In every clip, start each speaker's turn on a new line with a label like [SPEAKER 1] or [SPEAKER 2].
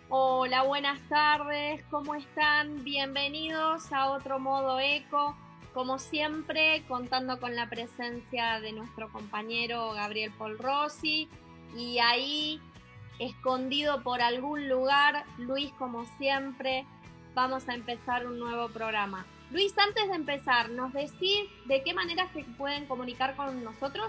[SPEAKER 1] Hola, buenas tardes, ¿cómo están? Bienvenidos a otro modo eco, como siempre, contando con la presencia de nuestro compañero Gabriel Polrossi y ahí, escondido por algún lugar, Luis, como siempre, vamos a empezar un nuevo programa. Luis, antes de empezar, ¿nos decís de qué manera se pueden comunicar con nosotros?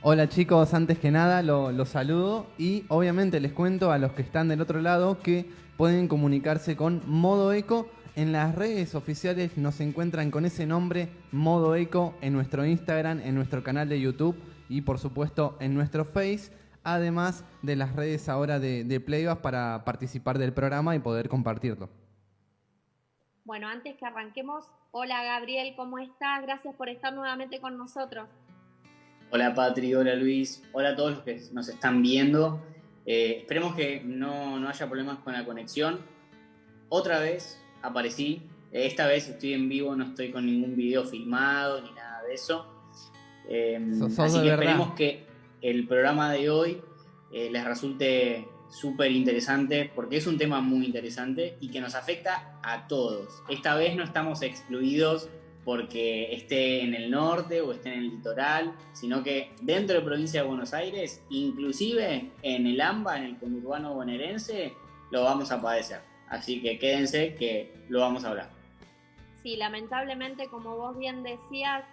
[SPEAKER 2] Hola chicos, antes que nada los saludo y obviamente les cuento a los que están del otro lado que pueden comunicarse con Modo Eco. En las redes oficiales nos encuentran con ese nombre Modo Eco en nuestro Instagram, en nuestro canal de YouTube y por supuesto en nuestro Face, además de las redes ahora de Playback para participar del programa y poder compartirlo.
[SPEAKER 1] Bueno, antes que arranquemos, hola Gabriel, ¿cómo estás? Gracias por estar nuevamente con nosotros.
[SPEAKER 3] Hola Patri, hola Luis, hola a todos los que nos están viendo. Esperemos que no haya problemas con la conexión. Otra vez aparecí, esta vez estoy en vivo, no estoy con ningún video filmado ni nada de eso.
[SPEAKER 2] Sos
[SPEAKER 3] Así
[SPEAKER 2] de
[SPEAKER 3] que
[SPEAKER 2] verdad.
[SPEAKER 3] esperemos que el programa de hoy les resulte súper interesante, porque es un tema muy interesante y que nos afecta a todos. Esta vez no estamos excluidos porque esté en el norte o esté en el litoral, sino que dentro de la provincia de Buenos Aires, inclusive en el AMBA, en el conurbano bonaerense, lo vamos a padecer. Así que quédense que lo vamos a hablar.
[SPEAKER 1] Sí, lamentablemente, como vos bien decías,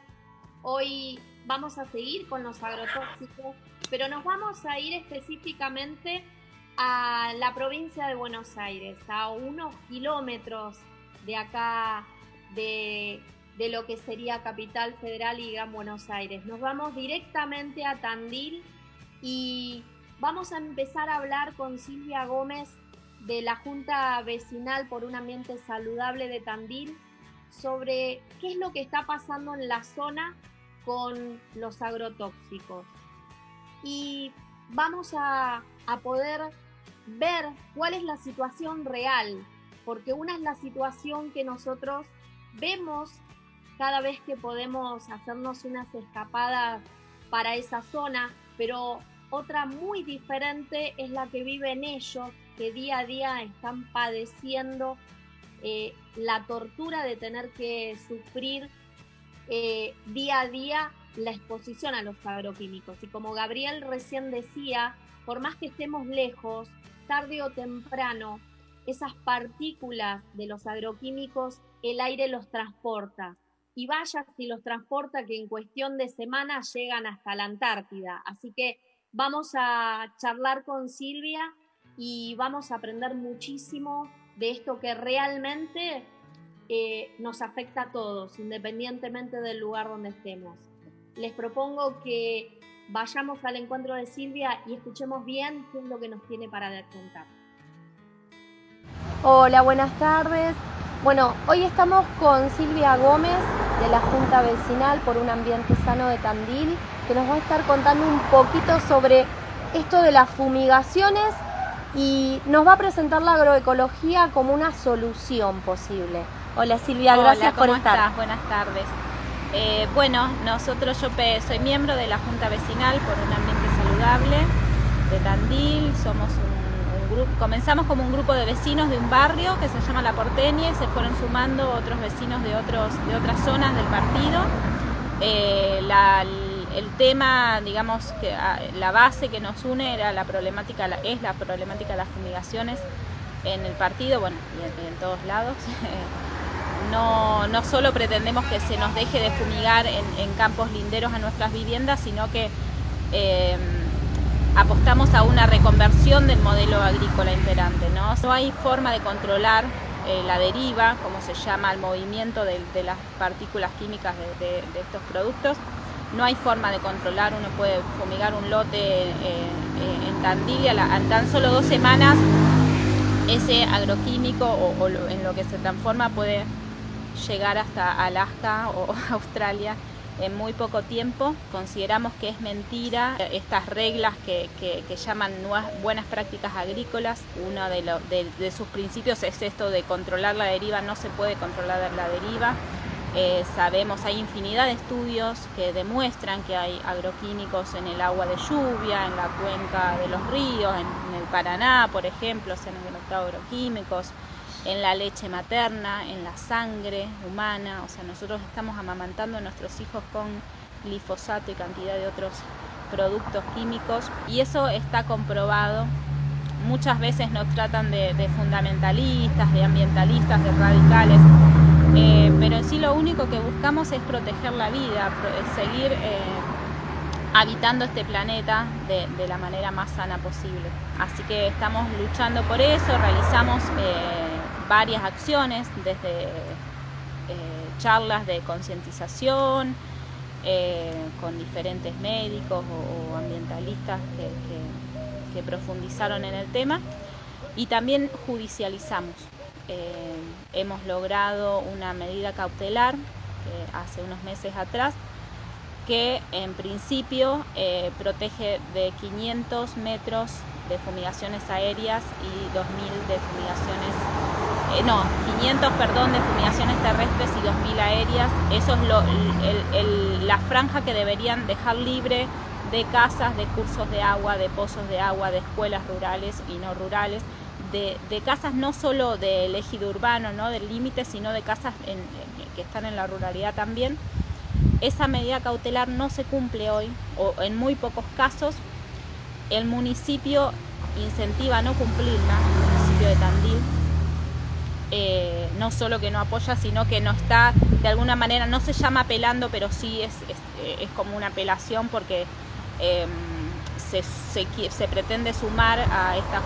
[SPEAKER 1] hoy vamos a seguir con los agrotóxicos, pero nos vamos a ir específicamente a la provincia de Buenos Aires, a unos kilómetros de acá, de lo que sería Capital Federal y Gran Buenos Aires. Nos vamos directamente a Tandil y vamos a empezar a hablar con Silvia Gómez de la Junta Vecinal por un Ambiente Saludable de Tandil sobre qué es lo que está pasando en la zona con los agrotóxicos. Y vamos a poder ver cuál es la situación real, porque una es la situación que nosotros vemos cada vez que podemos hacernos unas escapadas para esa zona, pero otra muy diferente es la que viven ellos, que día a día están padeciendo la tortura de tener que sufrir día a día la exposición a los agroquímicos. Y como Gabriel recién decía, por más que estemos lejos, tarde o temprano, esas partículas de los agroquímicos, el aire los transporta. Y vaya si los transporta que en cuestión de semanas llegan hasta la Antártida. Así que vamos a charlar con Silvia y vamos a aprender muchísimo de esto que realmente nos afecta a todos, independientemente del lugar donde estemos. Les propongo que vayamos al encuentro de Silvia y escuchemos bien qué es lo que nos tiene para contar. Hola, buenas tardes. Bueno, hoy estamos con Silvia Gómez de la Junta Vecinal por un Ambiente Sano de Tandil, que nos va a estar contando un poquito sobre esto de las fumigaciones y nos va a presentar la agroecología como una solución posible. Hola Silvia, gracias por estar.
[SPEAKER 4] ¿Cómo estás? Buenas tardes. Bueno, yo soy miembro de la Junta Vecinal por un Ambiente Saludable de Tandil. Somos un grupo, comenzamos como un grupo de vecinos de un barrio que se llama La Porteña y se fueron sumando otros vecinos de otras zonas del partido. El tema, digamos, que la base que nos une es la problemática de las fumigaciones en el partido, bueno, y en todos lados. No solo pretendemos que se nos deje de fumigar en campos linderos a nuestras viviendas, sino que apostamos a una reconversión del modelo agrícola imperante, ¿no? No hay forma de controlar la deriva, como se llama el movimiento de las partículas químicas de estos productos. No hay forma de controlar, uno puede fumigar un lote en Tandil y en tan solo 2 semanas ese agroquímico o en lo que se transforma puede llegar hasta Alaska o Australia en muy poco tiempo. Consideramos que es mentira estas reglas que llaman buenas prácticas agrícolas. Uno de sus principios es esto de controlar la deriva. No se puede controlar la deriva. Sabemos, hay infinidad de estudios que demuestran que hay agroquímicos en el agua de lluvia, en la cuenca de los ríos, en el Paraná, por ejemplo, se han encontrado agroquímicos, en la leche materna, en la sangre humana. O sea, nosotros estamos amamantando a nuestros hijos con glifosato y cantidad de otros productos químicos, y eso está comprobado. Muchas veces nos tratan de fundamentalistas, de ambientalistas, de radicales, pero en sí lo único que buscamos es proteger la vida, seguir habitando este planeta de la manera más sana posible. Así que estamos luchando por eso, realizamos varias acciones, desde charlas de concientización con diferentes médicos o ambientalistas que profundizaron en el tema, y también judicializamos. Hemos logrado una medida cautelar hace unos meses atrás que en principio protege de 500 metros de fumigaciones aéreas y 2.000 de fumigaciones, 500, perdón, de fumigaciones terrestres y 2.000 aéreas. Eso es la franja que deberían dejar libre de casas, de cursos de agua, de pozos de agua, de escuelas rurales y no rurales, de casas no solo del ejido urbano, ¿no?, del límite, sino de casas que están en la ruralidad también. Esa medida cautelar no se cumple hoy, o en muy pocos casos. El municipio incentiva a no cumplirla, el municipio de Tandil. No solo que no apoya, sino que no está, de alguna manera, no se llama apelando, pero sí es como una apelación, porque se pretende sumar a esta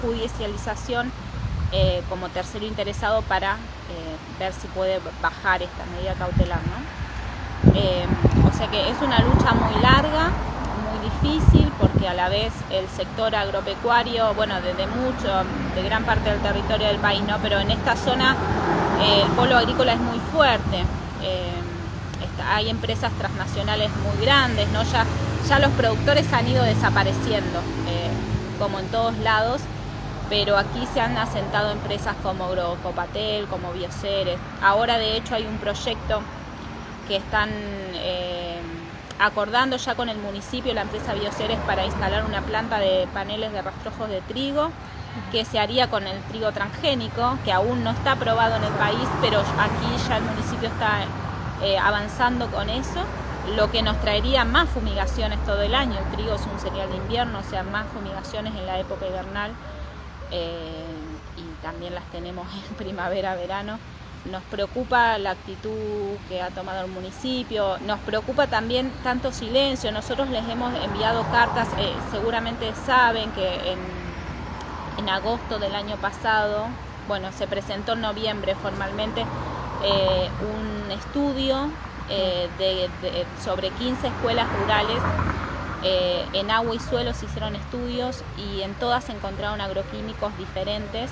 [SPEAKER 4] judicialización como tercero interesado para ver si puede bajar esta medida cautelar, ¿no? O sea que es una lucha muy larga, muy difícil, porque a la vez el sector agropecuario, bueno, de gran parte del territorio del país, ¿no?, pero en esta zona el polo agrícola es muy fuerte. Hay empresas transnacionales muy grandes, ¿no? Ya los productores han ido desapareciendo, como en todos lados, pero aquí se han asentado empresas como Agrocopatel, como Bioceres. Ahora, de hecho, hay un proyecto que están acordando ya con el municipio, la empresa Bioceres, para instalar una planta de paneles de rastrojos de trigo, que se haría con el trigo transgénico, que aún no está aprobado en el país, pero aquí ya el municipio está avanzando con eso, lo que nos traería más fumigaciones todo el año. El trigo es un cereal de invierno, o sea, más fumigaciones en la época invernal, y también las tenemos en primavera, verano. Nos preocupa la actitud que ha tomado el municipio, nos preocupa también tanto silencio. Nosotros les hemos enviado cartas, seguramente saben que en agosto del año pasado, bueno, se presentó en noviembre formalmente un estudio sobre 15 escuelas rurales. En agua y suelo se hicieron estudios y en todas se encontraron agroquímicos diferentes.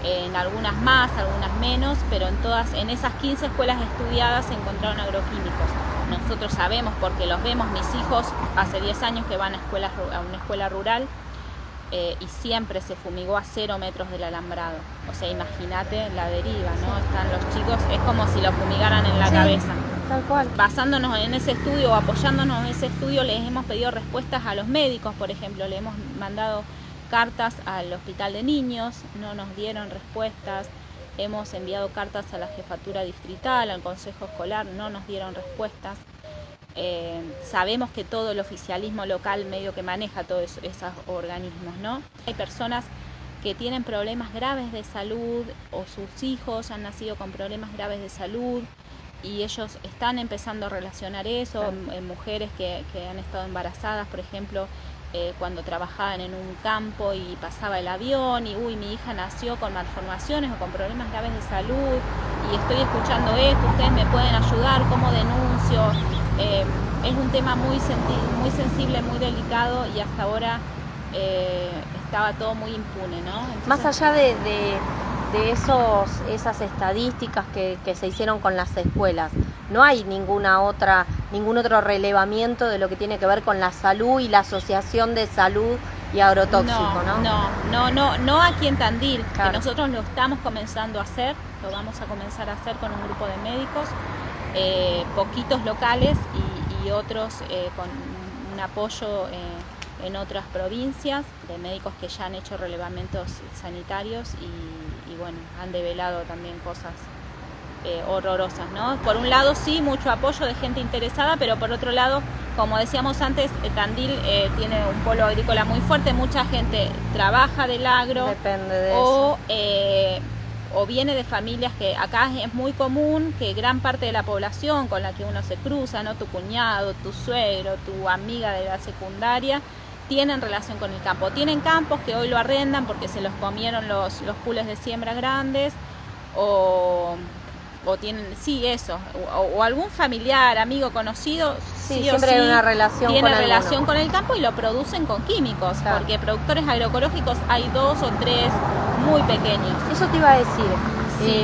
[SPEAKER 4] En algunas más, algunas menos, pero en esas 15 escuelas estudiadas se encontraron agroquímicos. Nosotros sabemos, porque los vemos, mis hijos hace 10 años que van a una escuela rural, y siempre se fumigó a 0 metros del alambrado. O sea, imagínate la deriva, ¿no? Están los chicos, es como si los fumigaran en la cabeza.
[SPEAKER 5] Tal cual.
[SPEAKER 4] Basándonos en ese estudio o apoyándonos en ese estudio, les hemos pedido respuestas a los médicos, por ejemplo. Le hemos mandado cartas al hospital de niños, no nos dieron respuestas. Hemos enviado cartas a la jefatura distrital, al consejo escolar, no nos dieron respuestas. Sabemos que todo el oficialismo local medio que maneja todos esos organismos, ¿no? Hay personas que tienen problemas graves de salud, o sus hijos han nacido con problemas graves de salud, y ellos están empezando a relacionar eso. Mujeres que han estado embarazadas, por ejemplo, cuando trabajaban en un campo y pasaba el avión y mi hija nació con malformaciones o con problemas graves de salud y estoy escuchando esto, ustedes me pueden ayudar, ¿cómo denuncio? Es un tema muy sensible, muy delicado, y hasta ahora estaba todo muy impune, ¿no? Entonces,
[SPEAKER 5] más allá de esas estadísticas que se hicieron con las escuelas, no hay ningún otro relevamiento de lo que tiene que ver con la salud y la asociación de salud y agrotóxico,
[SPEAKER 4] No aquí en Tandil,
[SPEAKER 5] claro.
[SPEAKER 4] Que nosotros lo estamos comenzando a hacer, lo vamos a comenzar a hacer con un grupo de médicos, poquitos locales y otros con un apoyo en otras provincias, de médicos que ya han hecho relevamientos sanitarios y bueno, han develado también cosas horrorosas, ¿no? Por un lado sí, mucho apoyo de gente interesada, pero por otro lado, como decíamos antes, Tandil tiene un polo agrícola muy fuerte, mucha gente trabaja del agro.
[SPEAKER 5] Depende de eso.
[SPEAKER 4] O viene de familias que acá es muy común que gran parte de la población con la que uno se cruza, ¿no? Tu cuñado, tu suegro, tu amiga de la secundaria, tienen relación con el campo. Tienen campos que hoy lo arrendan porque se los comieron los pools de siembra grandes, o tienen, sí, eso, o algún familiar, amigo, conocido,
[SPEAKER 5] sí siempre hay una relación
[SPEAKER 4] tiene
[SPEAKER 5] con
[SPEAKER 4] relación con el campo y lo producen con químicos, claro. Porque productores agroecológicos hay 2 o 3 muy pequeños.
[SPEAKER 5] Eso te iba a decir,
[SPEAKER 4] sí.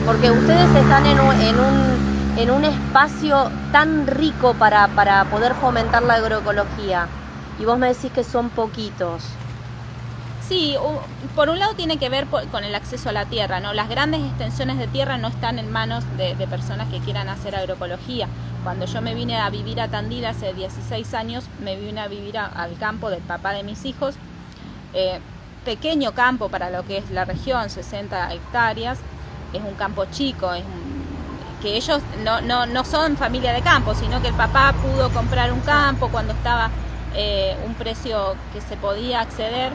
[SPEAKER 5] Porque ustedes están en un espacio tan rico para poder fomentar la agroecología, y vos me decís que son poquitos.
[SPEAKER 4] Sí, por un lado tiene que ver con el acceso a la tierra, ¿no? Las grandes extensiones de tierra no están en manos de personas que quieran hacer agroecología. Cuando yo me vine a vivir a Tandil hace 16 años, me vine a vivir al campo del papá de mis hijos. Pequeño campo para lo que es la región, 60 hectáreas. Es un campo chico, que ellos no son familia de campo, sino que el papá pudo comprar un campo cuando estaba un precio que se podía acceder.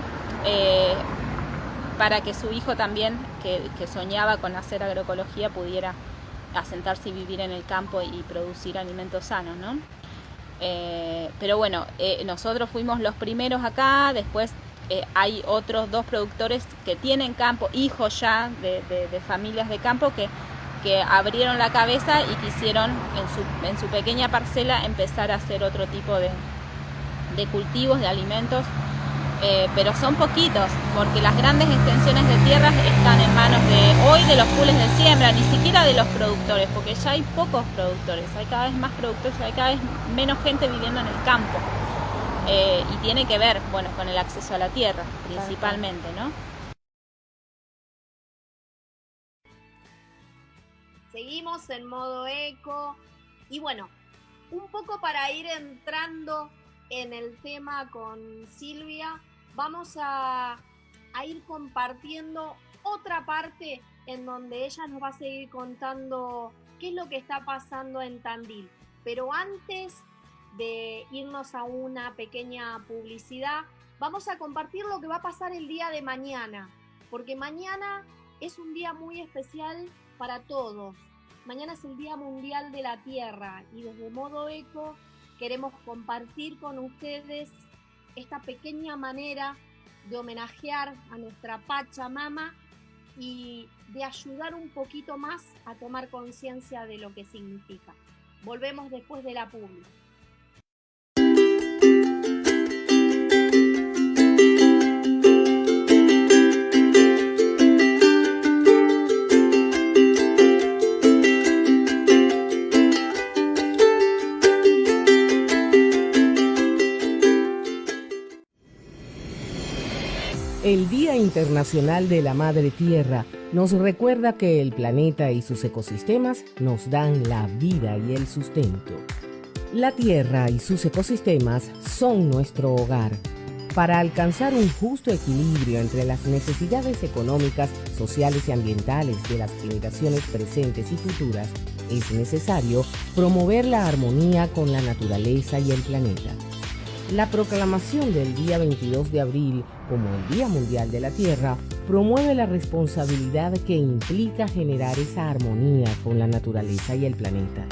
[SPEAKER 4] Para que su hijo también, que soñaba con hacer agroecología, pudiera asentarse y vivir en el campo y producir alimentos sanos, ¿no? Pero bueno, nosotros fuimos los primeros acá, después hay otros 2 productores que tienen campo, hijos ya de familias de campo que abrieron la cabeza y quisieron en su pequeña parcela empezar a hacer otro tipo de cultivos, de alimentos. Pero son poquitos, porque las grandes extensiones de tierras están en manos de los pools de siembra, ni siquiera de los productores, porque ya hay pocos productores, hay cada vez más productores, hay cada vez menos gente viviendo en el campo. Y tiene que ver, bueno, con el acceso a la tierra, principalmente, ¿no?
[SPEAKER 1] Seguimos en modo eco y bueno, un poco para ir entrando en el tema con Silvia, vamos a ir compartiendo otra parte en donde ella nos va a seguir contando qué es lo que está pasando en Tandil. Pero antes de irnos a una pequeña publicidad, vamos a compartir lo que va a pasar el día de mañana, porque mañana es un día muy especial para todos. Mañana es el Día Mundial de la Tierra y desde Modo Eco queremos compartir con ustedes esta pequeña manera de homenajear a nuestra Pachamama y de ayudar un poquito más a tomar conciencia de lo que significa. Volvemos después de la publicidad.
[SPEAKER 6] El Día Internacional de la Madre Tierra nos recuerda que el planeta y sus ecosistemas nos dan la vida y el sustento. La Tierra y sus ecosistemas son nuestro hogar. Para alcanzar un justo equilibrio entre las necesidades económicas, sociales y ambientales de las generaciones presentes y futuras, es necesario promover la armonía con la naturaleza y el planeta. La proclamación del día 22 de abril como el Día Mundial de la Tierra promueve la responsabilidad que implica generar esa armonía con la naturaleza y el planeta.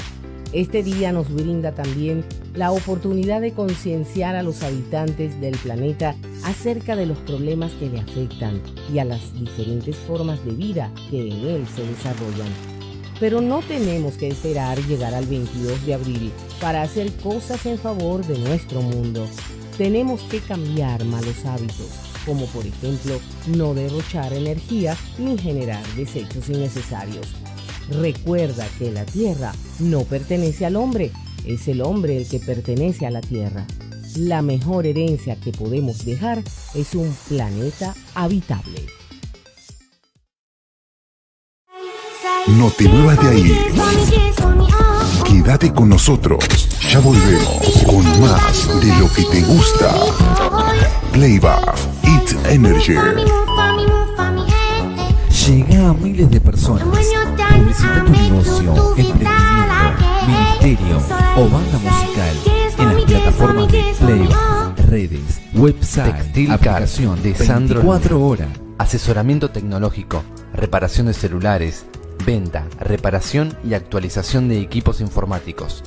[SPEAKER 6] Este día nos brinda también la oportunidad de concienciar a los habitantes del planeta acerca de los problemas que le afectan y a las diferentes formas de vida que en él se desarrollan. Pero no tenemos que esperar llegar al 22 de abril para hacer cosas en favor de nuestro mundo. Tenemos que cambiar malos hábitos, como por ejemplo no derrochar energía ni generar desechos innecesarios. Recuerda que la tierra no pertenece al hombre, es el hombre el que pertenece a la tierra. La mejor herencia que podemos dejar es un planeta habitable.
[SPEAKER 7] No te muevas de ahí. Quédate con nosotros. Ya volvemos con más de lo que te gusta. Playback, It's Energy.
[SPEAKER 8] Llega a miles de personas. Publicita tu negocio, emprendimiento, ministerio o banda musical en las plataformas de Playback, redes, website,
[SPEAKER 2] Textil
[SPEAKER 8] aplicación
[SPEAKER 2] de Sandro
[SPEAKER 8] 24
[SPEAKER 2] Luna.
[SPEAKER 8] horas.
[SPEAKER 2] Asesoramiento tecnológico, reparación de celulares, venta, reparación y actualización de equipos informáticos,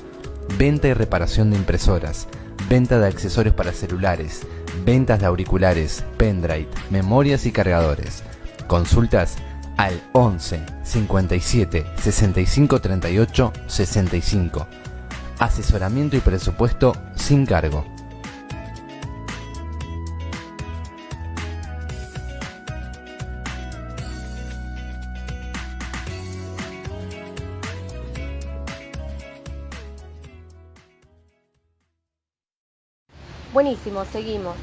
[SPEAKER 2] venta y reparación de impresoras, venta de accesorios para celulares, ventas de auriculares, pendrive, memorias y cargadores. Consultas al 11 57 65 38 65. Asesoramiento y presupuesto sin cargo.
[SPEAKER 5] Buenísimo, seguimos.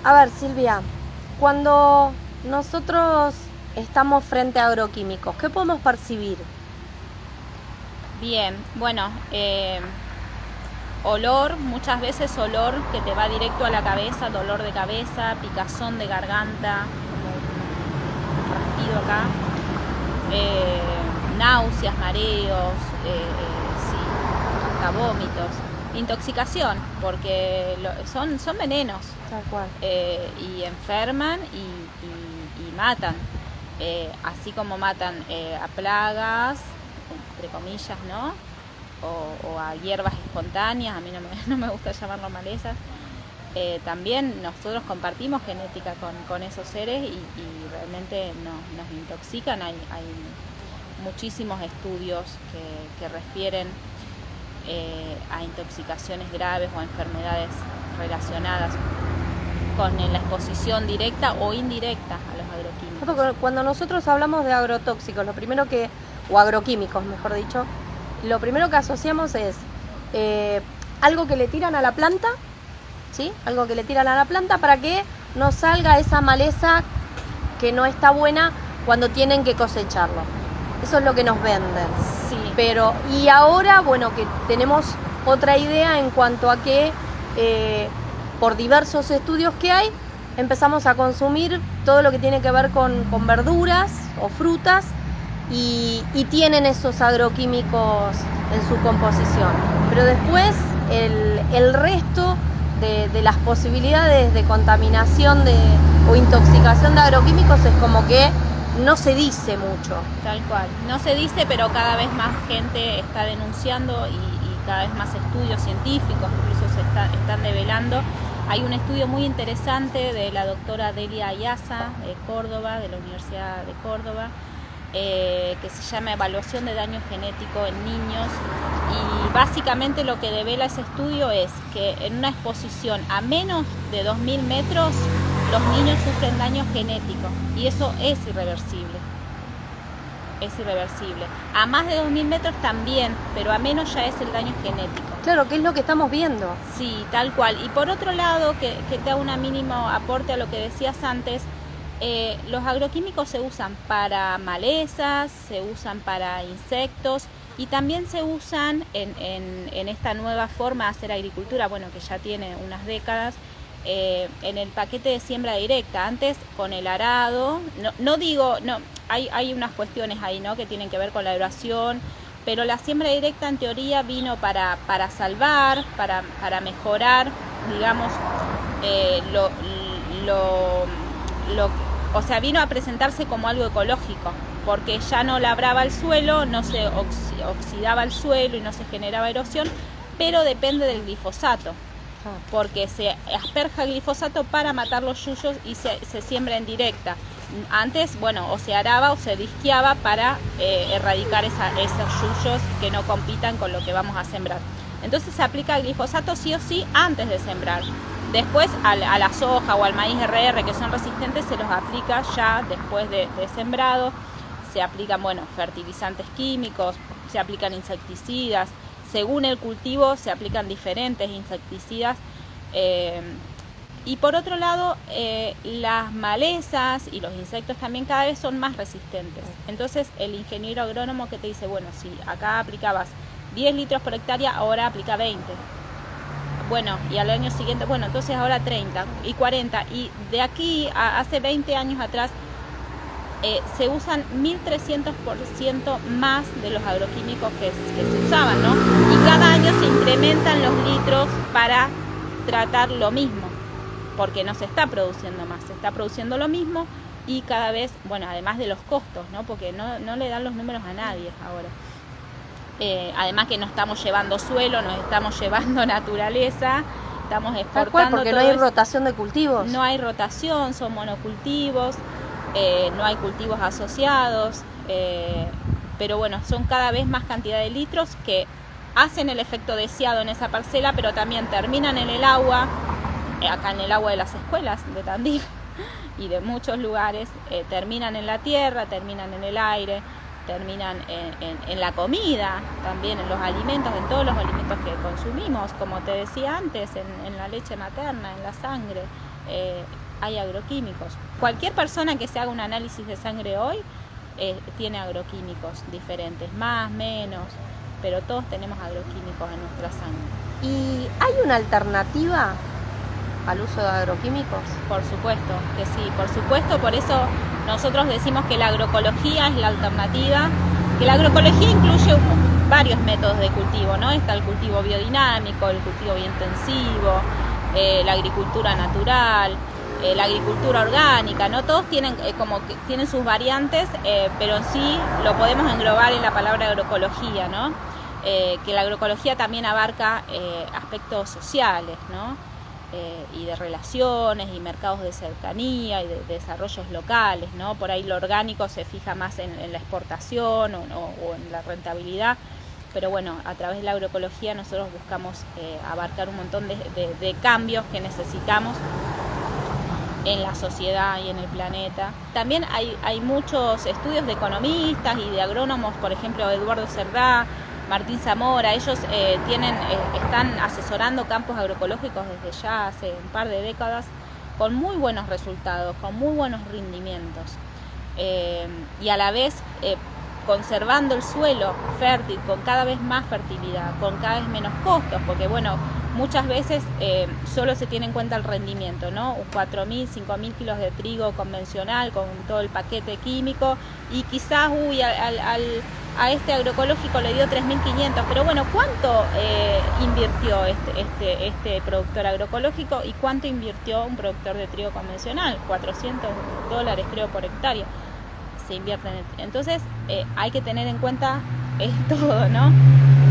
[SPEAKER 5] A ver, Silvia, cuando nosotros estamos frente a agroquímicos, ¿qué podemos percibir?
[SPEAKER 4] Bien, bueno, olor, muchas veces olor que te va directo a la cabeza, dolor de cabeza, picazón de garganta, como un rasquido acá, náuseas, mareos, sí, hasta vómitos. Intoxicación, porque son venenos.
[SPEAKER 5] Tal cual.
[SPEAKER 4] Y enferman y matan. Así como matan a plagas, entre comillas, ¿no? O a hierbas espontáneas, a mí no me gusta llamarlo malezas. También nosotros compartimos genética con esos seres y realmente nos intoxican. Hay muchísimos estudios que refieren a intoxicaciones graves o a enfermedades relacionadas con la exposición directa o indirecta a los agroquímicos.
[SPEAKER 5] Cuando nosotros hablamos de agrotóxicos, o agroquímicos, mejor dicho, lo primero que asociamos es algo que le tiran a la planta, ¿sí? Algo que le tiran a la planta para que no salga esa maleza que no está buena cuando tienen que cosecharlo. Eso es lo que nos venden.
[SPEAKER 4] Sí.
[SPEAKER 5] Pero, y ahora, bueno, que tenemos otra idea en cuanto a que por diversos estudios que hay, empezamos a consumir todo lo que tiene que ver con verduras o frutas y tienen esos agroquímicos en su composición. Pero después el resto de las posibilidades de contaminación o intoxicación de agroquímicos es como que no se dice mucho.
[SPEAKER 4] Tal cual, no se dice, pero cada vez más gente está denunciando y cada vez más estudios científicos incluso se están develando. Hay un estudio muy interesante de la doctora Delia Ayaza de Córdoba, de la Universidad de Córdoba, que se llama Evaluación de Daño Genético en Niños, y básicamente lo que devela ese estudio es que en una exposición a menos de 2000 metros los niños sufren daño genético y eso es irreversible. Es irreversible. A más de 2000 metros también, pero a menos ya es el daño genético.
[SPEAKER 5] Claro, que es lo que estamos viendo.
[SPEAKER 4] Sí, tal cual. Y por otro lado, que te hago un mínimo aporte a lo que decías antes, los agroquímicos se usan para malezas, se usan para insectos y también se usan en esta nueva forma de hacer agricultura, bueno, que ya tiene unas décadas, en el paquete de siembra directa. Antes con el arado, hay unas cuestiones ahí, ¿no?, que tienen que ver con la duración, pero la siembra directa en teoría vino para salvar, para mejorar, digamos, o sea, vino a presentarse como algo ecológico, porque ya no labraba el suelo, no se oxidaba el suelo y no se generaba erosión, pero depende del glifosato, porque se asperja el glifosato para matar los yuyos y se siembra en directa. Antes, bueno, o se araba o se disqueaba para erradicar esos yuyos que no compitan con lo que vamos a sembrar. Entonces se aplica el glifosato sí o sí antes de sembrar. Después a la soja o al maíz RR que son resistentes se los aplica ya después de sembrado. Se aplican, bueno, fertilizantes químicos, se aplican insecticidas, según el cultivo se aplican diferentes insecticidas. Y por otro lado, las malezas y los insectos también cada vez son más resistentes. Entonces el ingeniero agrónomo que te dice, bueno, si acá aplicabas 10 litros por hectárea, ahora aplica 20. Bueno, y al año siguiente, bueno, entonces ahora 30 y 40. Y de aquí a hace 20 años atrás se usan 1300% más de los agroquímicos que se usaban, ¿no? Y cada año se incrementan los litros para tratar lo mismo, porque no se está produciendo más, se está produciendo lo mismo y cada vez, bueno, además de los costos, ¿no? Porque no le dan los números a nadie ahora. Además que no estamos llevando suelo, nos estamos llevando naturaleza, estamos exportando.
[SPEAKER 5] Porque no hay rotación de cultivos.
[SPEAKER 4] No hay rotación, son monocultivos, no hay cultivos asociados, pero bueno, son cada vez más cantidad de litros que hacen el efecto deseado en esa parcela, pero también terminan en el agua, acá en el agua de las escuelas de Tandil y de muchos lugares, terminan en la tierra, terminan en el aire, terminan en la comida, también en los alimentos, en todos los alimentos que consumimos, como te decía antes, en la leche materna, en la sangre, hay agroquímicos. Cualquier persona que se haga un análisis de sangre hoy tiene agroquímicos diferentes, más, menos, pero todos tenemos agroquímicos en nuestra sangre.
[SPEAKER 5] ¿Y hay una alternativa al uso de agroquímicos?
[SPEAKER 4] Por supuesto que sí, por supuesto, por eso nosotros decimos que la agroecología es la alternativa, que la agroecología incluye varios métodos de cultivo, ¿no? Está el cultivo biodinámico, el cultivo biointensivo, la agricultura natural, la agricultura orgánica, ¿no? Todos tienen como que tienen sus variantes, pero en sí lo podemos englobar en la palabra agroecología, ¿no? Que la agroecología también abarca aspectos sociales, ¿no? Y de relaciones y mercados de cercanía y de desarrollos locales, ¿no? Por ahí lo orgánico se fija más en la exportación o en la rentabilidad, pero bueno, a través de la agroecología nosotros buscamos abarcar un montón de cambios que necesitamos en la sociedad y en el planeta. También hay muchos estudios de economistas y de agrónomos, por ejemplo Eduardo Cerdá, Martín Zamora, ellos están asesorando campos agroecológicos desde ya hace un par de décadas con muy buenos resultados, con muy buenos rendimientos y a la vez conservando el suelo fértil con cada vez más fertilidad, con cada vez menos costos, porque bueno, muchas veces solo se tiene en cuenta el rendimiento, ¿no? 4.000, 5.000 kilos de trigo convencional con todo el paquete químico y quizás a este agroecológico le dio 3.500, pero bueno, ¿cuánto invirtió este productor agroecológico y cuánto invirtió un productor de trigo convencional? $400 creo por hectárea se invierte en entonces hay que tener en cuenta todo, ¿no?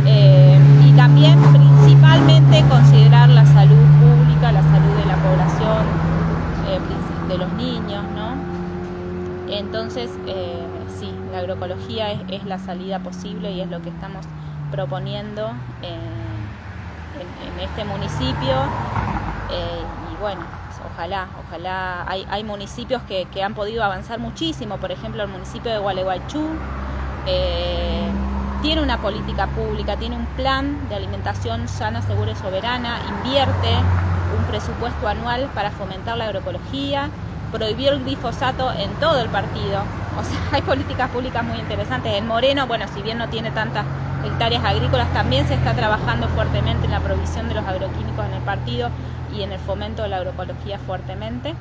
[SPEAKER 4] Y también principalmente considerar la salud pública, la salud de la población, de los niños, ¿no? Entonces, sí, la agroecología es la salida posible y es lo que estamos proponiendo en este municipio y bueno, ojalá, hay municipios que han podido avanzar muchísimo, por ejemplo el municipio de Gualeguaychú tiene una política pública, tiene un plan de alimentación sana, segura y soberana, invierte un presupuesto anual para fomentar la agroecología, prohibió el glifosato en todo el partido, o sea, hay políticas públicas muy interesantes. En Moreno, bueno, si bien no tiene tantas hectáreas agrícolas, también se está trabajando fuertemente en la provisión de los agroquímicos en el partido y en el fomento de la agroecología fuertemente.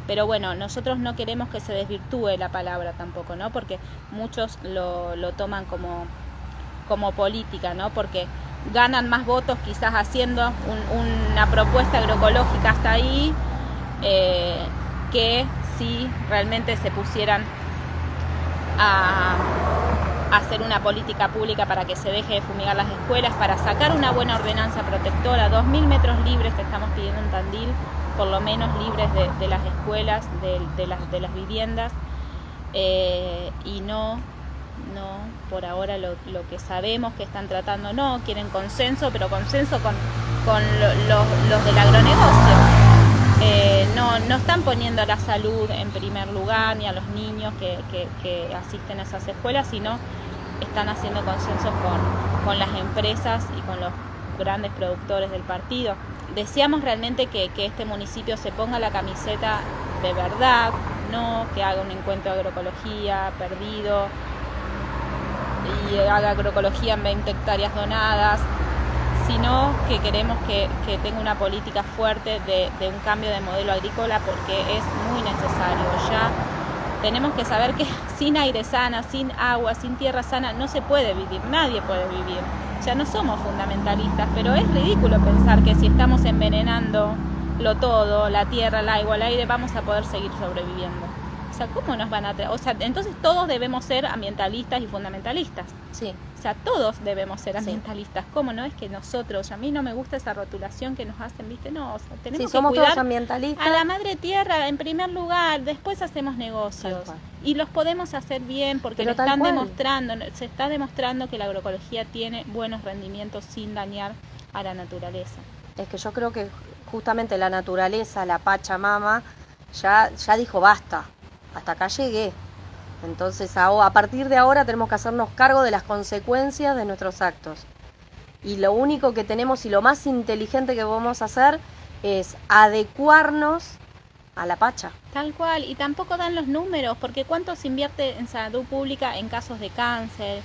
[SPEAKER 4] Pero bueno, nosotros no queremos que se desvirtúe la palabra tampoco, ¿no? Porque muchos lo toman como política, ¿no? Porque ganan más votos quizás haciendo una propuesta agroecológica hasta ahí, que si realmente se pusieran a hacer una política pública para que se deje de fumigar las escuelas, para sacar una buena ordenanza protectora, 2.000 metros libres que estamos pidiendo en Tandil, por lo menos libres de las escuelas, de las viviendas, y no por ahora lo que sabemos que están tratando, no quieren consenso, pero consenso con los del agronegocio. No están poniendo la salud en primer lugar, ni a los niños que asisten a esas escuelas, sino están haciendo consensos con las empresas y con los grandes productores del partido. Deseamos realmente que este municipio se ponga la camiseta de verdad, no que haga un encuentro de agroecología perdido y haga agroecología en 20 hectáreas donadas, sino que queremos que tenga una política fuerte de un cambio de modelo agrícola, porque es muy necesario. Ya tenemos que saber que sin aire sana, sin agua, sin tierra sana, no se puede vivir, nadie puede vivir. Ya no somos fundamentalistas, pero es ridículo pensar que si estamos envenenando todo, la tierra, el agua, el aire, vamos a poder seguir sobreviviendo. O sea, ¿cómo nos van a traer? O sea, entonces todos debemos ser ambientalistas y fundamentalistas.
[SPEAKER 5] Sí.
[SPEAKER 4] O sea, todos debemos ser ambientalistas. ¿Cómo no es que nosotros? A mí no me gusta esa rotulación que nos hacen, ¿viste? No, o sea, tenemos que
[SPEAKER 5] somos
[SPEAKER 4] cuidar
[SPEAKER 5] todos ambientalistas.
[SPEAKER 4] a la madre tierra en primer lugar, después hacemos negocios. Y los podemos hacer bien porque se está demostrando que la agroecología tiene buenos rendimientos sin dañar a la naturaleza.
[SPEAKER 5] Es que yo creo que justamente la naturaleza, la Pachamama, ya dijo basta, hasta acá llegué. Entonces a partir de ahora tenemos que hacernos cargo de las consecuencias de nuestros actos. Y lo único que tenemos y lo más inteligente que podemos hacer es adecuarnos a la Pacha.
[SPEAKER 4] Tal cual, y tampoco dan los números, porque ¿cuánto se invierte en salud pública en casos de cáncer,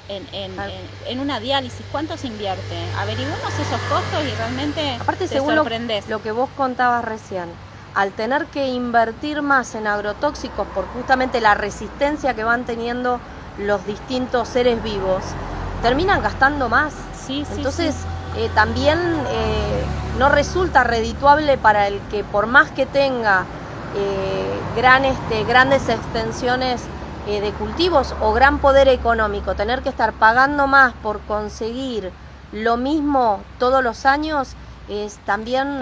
[SPEAKER 4] en una diálisis? ¿Cuánto se invierte? Averiguemos esos costos y realmente
[SPEAKER 5] aparte,
[SPEAKER 4] te
[SPEAKER 5] según
[SPEAKER 4] sorprendés.
[SPEAKER 5] Lo que vos contabas recién, al tener que invertir más en agrotóxicos por justamente la resistencia que van teniendo los distintos seres vivos, terminan gastando más.
[SPEAKER 4] Sí,
[SPEAKER 5] entonces también no resulta redituable para el que, por más que tenga grandes extensiones de cultivos o gran poder económico, tener que estar pagando más por conseguir lo mismo todos los años es también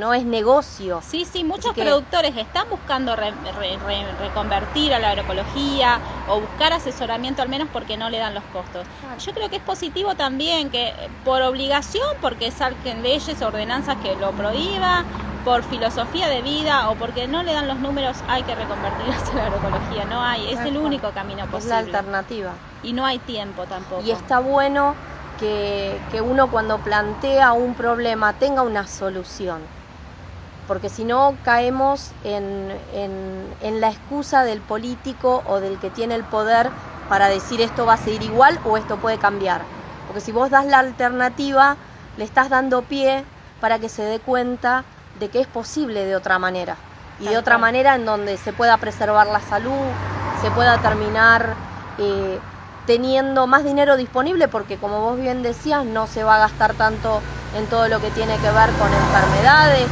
[SPEAKER 5] no es negocio.
[SPEAKER 4] Sí, muchos productores están buscando reconvertir a la agroecología o buscar asesoramiento, al menos porque no le dan los costos. Yo creo que es positivo también que por obligación, porque salgan leyes o ordenanzas que lo prohíban, por filosofía de vida o porque no le dan los números, hay que reconvertirse a la agroecología. No hay, es el único camino posible.
[SPEAKER 5] Es la alternativa.
[SPEAKER 4] Y no hay tiempo tampoco.
[SPEAKER 5] Y está bueno que uno, cuando plantea un problema, tenga una solución, porque si no caemos en la excusa del político o del que tiene el poder para decir esto va a seguir igual o esto puede cambiar, porque si vos das la alternativa le estás dando pie para que se dé cuenta de que es posible de otra manera, y de otra manera en donde se pueda preservar la salud, se pueda terminar teniendo más dinero disponible, porque como vos bien decías, no se va a gastar tanto en todo lo que tiene que ver con enfermedades,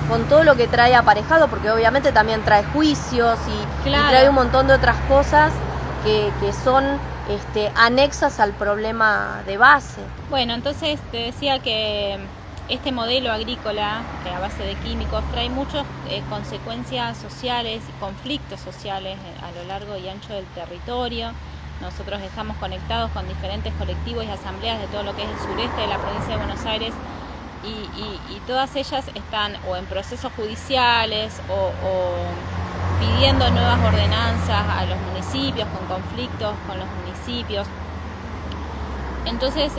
[SPEAKER 5] con todo lo que trae aparejado, porque obviamente también trae juicios y trae un montón de otras cosas que son anexas al problema de base.
[SPEAKER 4] Bueno, entonces te decía que este modelo agrícola a base de químicos trae muchas consecuencias sociales y conflictos sociales a lo largo y ancho del territorio. Nosotros estamos conectados con diferentes colectivos y asambleas de todo lo que es el sureste de la provincia de Buenos Aires y todas ellas están o en procesos judiciales o pidiendo nuevas ordenanzas a los municipios, con conflictos con los municipios. Entonces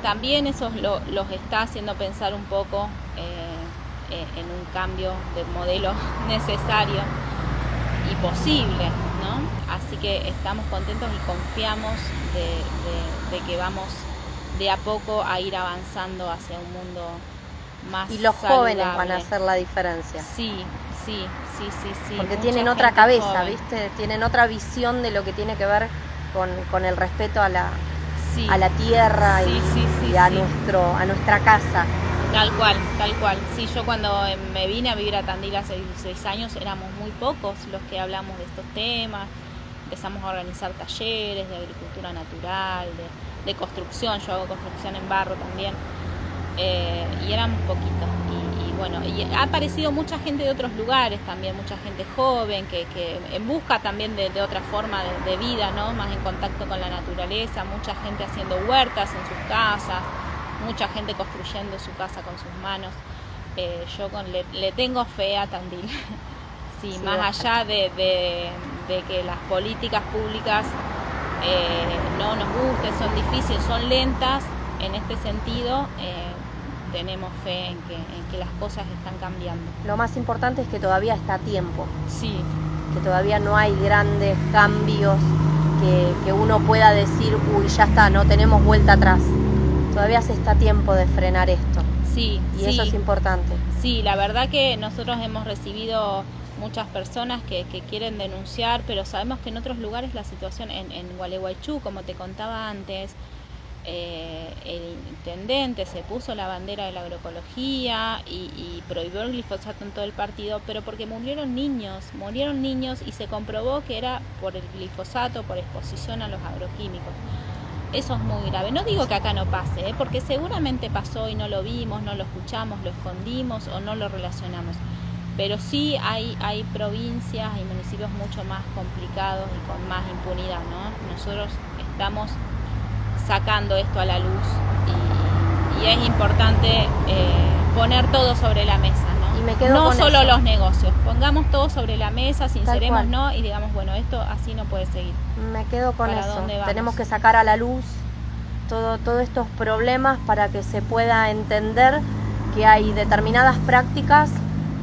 [SPEAKER 4] también eso los está haciendo pensar un poco en un cambio de modelo necesario y posible, ¿no? Así que estamos contentos y confiamos de que vamos de a poco a ir avanzando hacia un mundo más
[SPEAKER 5] y los
[SPEAKER 4] saludable.
[SPEAKER 5] Jóvenes van a hacer la diferencia.
[SPEAKER 4] Sí.
[SPEAKER 5] Porque tienen otra cabeza, joven. ¿Viste? Tienen otra visión de lo que tiene que ver con el respeto a la tierra y a nuestra casa.
[SPEAKER 4] Tal cual. Sí, yo cuando me vine a vivir a Tandil hace 16 años éramos muy pocos los que hablamos de estos temas. Empezamos a organizar talleres de agricultura natural, de construcción. Yo hago construcción en barro también. Y éramos poquitos. Y bueno, y ha aparecido mucha gente de otros lugares también, mucha gente joven que busca también de otra forma de vida, ¿no? Más en contacto con la naturaleza, mucha gente haciendo huertas en sus casas, mucha gente construyendo su casa con sus manos. Yo le tengo fe a Tandil. Sí, más allá de que las políticas públicas no nos gusten, son difíciles, son lentas, en este sentido tenemos fe en que las cosas están cambiando.
[SPEAKER 5] Lo más importante es que todavía está a tiempo.
[SPEAKER 4] Sí.
[SPEAKER 5] Que todavía no hay grandes cambios que uno pueda decir, uy, ya está, no tenemos vuelta atrás. Todavía se está a tiempo de frenar esto.
[SPEAKER 4] Sí.
[SPEAKER 5] Y eso es importante.
[SPEAKER 4] Sí, la verdad que nosotros hemos recibido muchas personas que quieren denunciar, pero sabemos que en otros lugares la situación, en Gualeguaychú, como te contaba antes, el intendente se puso la bandera de la agroecología y prohibió el glifosato en todo el partido, pero porque murieron niños y se comprobó que era por el glifosato, por exposición a los agroquímicos. Eso es muy grave. No digo que acá no pase, porque seguramente pasó y no lo vimos, no lo escuchamos, lo escondimos o no lo relacionamos. Pero sí hay provincias, hay municipios mucho más complicados y con más impunidad, ¿no? Nosotros estamos sacando esto a la luz y es importante poner todo sobre la mesa, ¿no?
[SPEAKER 5] Y me quedo
[SPEAKER 4] no
[SPEAKER 5] con
[SPEAKER 4] solo
[SPEAKER 5] eso.
[SPEAKER 4] Los negocios, pongamos todo sobre la mesa, sinceremos, ¿no? Y digamos, bueno, esto así no puede seguir.
[SPEAKER 5] Me quedo con
[SPEAKER 4] ¿Para
[SPEAKER 5] eso.
[SPEAKER 4] dónde vamos?
[SPEAKER 5] Tenemos que sacar a la luz todos estos problemas para que se pueda entender que hay determinadas prácticas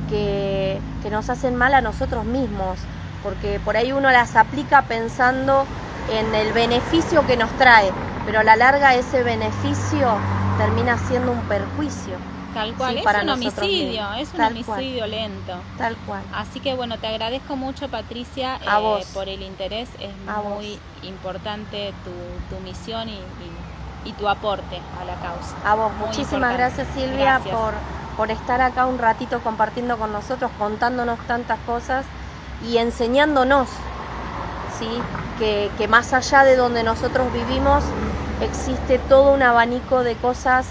[SPEAKER 5] que nos hacen mal a nosotros mismos, porque por ahí uno las aplica pensando en el beneficio que nos trae, pero a la larga ese beneficio termina siendo un perjuicio.
[SPEAKER 4] Tal cual,
[SPEAKER 5] sí,
[SPEAKER 4] es
[SPEAKER 5] para
[SPEAKER 4] un
[SPEAKER 5] nosotros
[SPEAKER 4] homicidio,
[SPEAKER 5] mismos.
[SPEAKER 4] es un
[SPEAKER 5] Tal
[SPEAKER 4] homicidio
[SPEAKER 5] cual.
[SPEAKER 4] lento.
[SPEAKER 5] Tal cual.
[SPEAKER 4] Así que bueno, te agradezco mucho, Patricia,
[SPEAKER 5] A vos.
[SPEAKER 4] por el interés, es
[SPEAKER 5] A
[SPEAKER 4] muy
[SPEAKER 5] vos.
[SPEAKER 4] importante tu misión y tu aporte a la causa.
[SPEAKER 5] A vos,
[SPEAKER 4] Muy
[SPEAKER 5] muchísimas
[SPEAKER 4] importante.
[SPEAKER 5] gracias, Silvia,
[SPEAKER 4] Gracias.
[SPEAKER 5] por estar acá un ratito compartiendo con nosotros, contándonos tantas cosas y enseñándonos, ¿sí? Que más allá de donde nosotros vivimos existe todo un abanico de cosas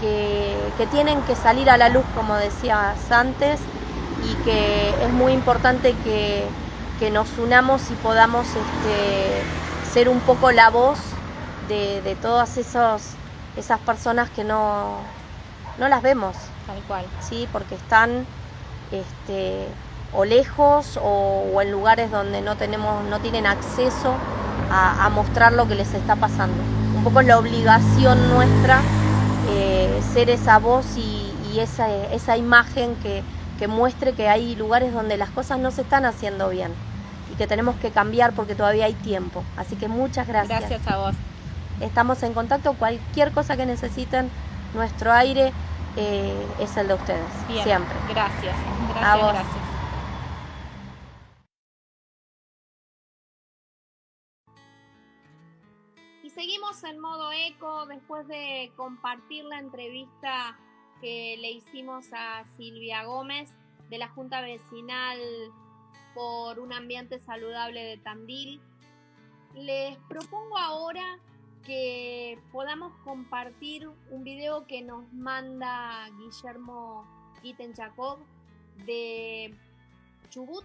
[SPEAKER 5] que tienen que salir a la luz, como decías antes, y que es muy importante que nos unamos y podamos ser un poco la voz de todas esas personas que no las vemos.
[SPEAKER 4] Tal cual.
[SPEAKER 5] Sí, porque están o lejos o en lugares donde no tienen acceso a mostrar lo que les está pasando. Un poco es la obligación nuestra ser esa voz y esa imagen que muestre que hay lugares donde las cosas no se están haciendo bien y que tenemos que cambiar porque todavía hay tiempo. Así que muchas gracias.
[SPEAKER 4] Gracias a vos.
[SPEAKER 5] Estamos en contacto, cualquier cosa que necesiten, nuestro aire es el de ustedes.
[SPEAKER 4] Bien,
[SPEAKER 5] siempre.
[SPEAKER 4] Gracias.
[SPEAKER 5] A vos.
[SPEAKER 4] Gracias.
[SPEAKER 1] Y seguimos en modo eco después de compartir la entrevista que le hicimos a Silvia Gómez de la Junta Vecinal por un Ambiente Saludable de Tandil. Les propongo ahora que podamos compartir un video que nos manda Guillermo Guitenchakov de Chubut,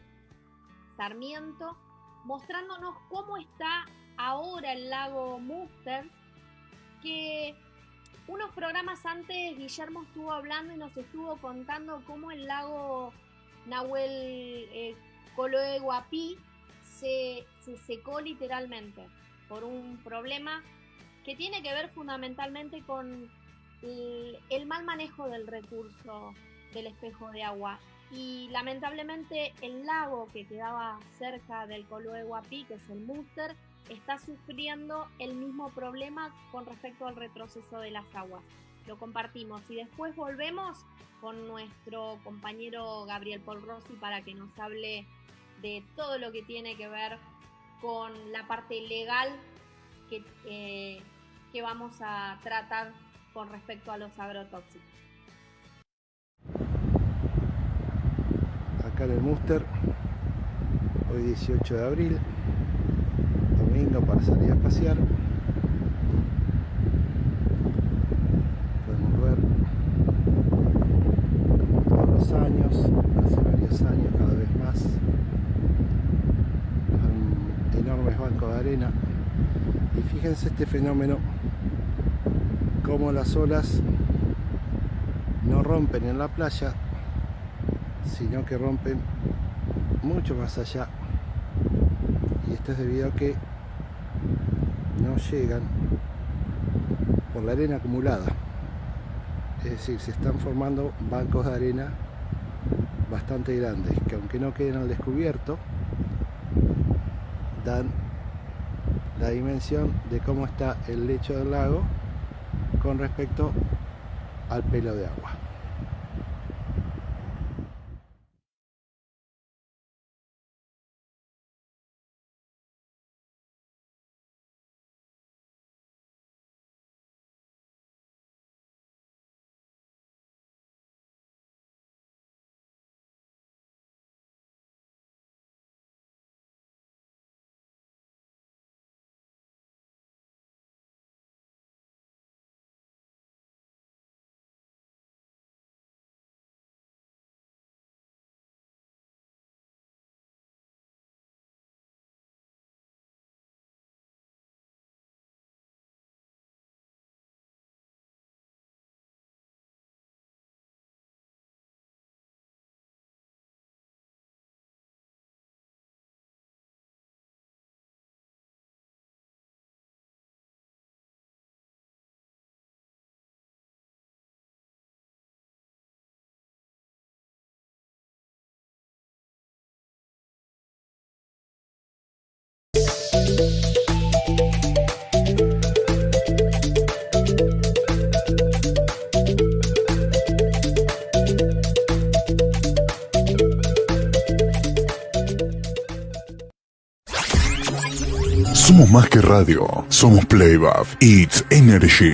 [SPEAKER 1] Sarmiento, mostrándonos cómo está ahora el lago Muster, que unos programas antes Guillermo estuvo hablando y nos estuvo contando cómo el lago Nahuel Coloé Guapí se secó literalmente por un problema que tiene que ver fundamentalmente con el mal manejo del recurso del espejo de agua. Y lamentablemente el lago que quedaba cerca del Coloé Guapí, que es el Muster, está sufriendo el mismo problema con respecto al retroceso de las aguas. Lo compartimos y después volvemos con nuestro compañero Gabriel Paul Rossi para que nos hable de todo lo que tiene que ver con la parte legal que vamos a tratar con respecto a los agrotóxicos.
[SPEAKER 9] Acá en el Muster, hoy 18 de abril, domingo para salir a pasear. Podemos ver, como todos los años, hace varios años, cada vez más, enormes bancos de arena. Y fíjense este fenómeno, cómo las olas no rompen en la playa, sino que rompen mucho más allá. Y esto es debido a que no llegan por la arena acumulada. Es decir, se están formando bancos de arena bastante grandes, que aunque no queden al descubierto, dan la dimensión de cómo está el lecho del lago con respecto al pelo de agua.
[SPEAKER 7] Somos más que radio, somos Playback, It's Energy.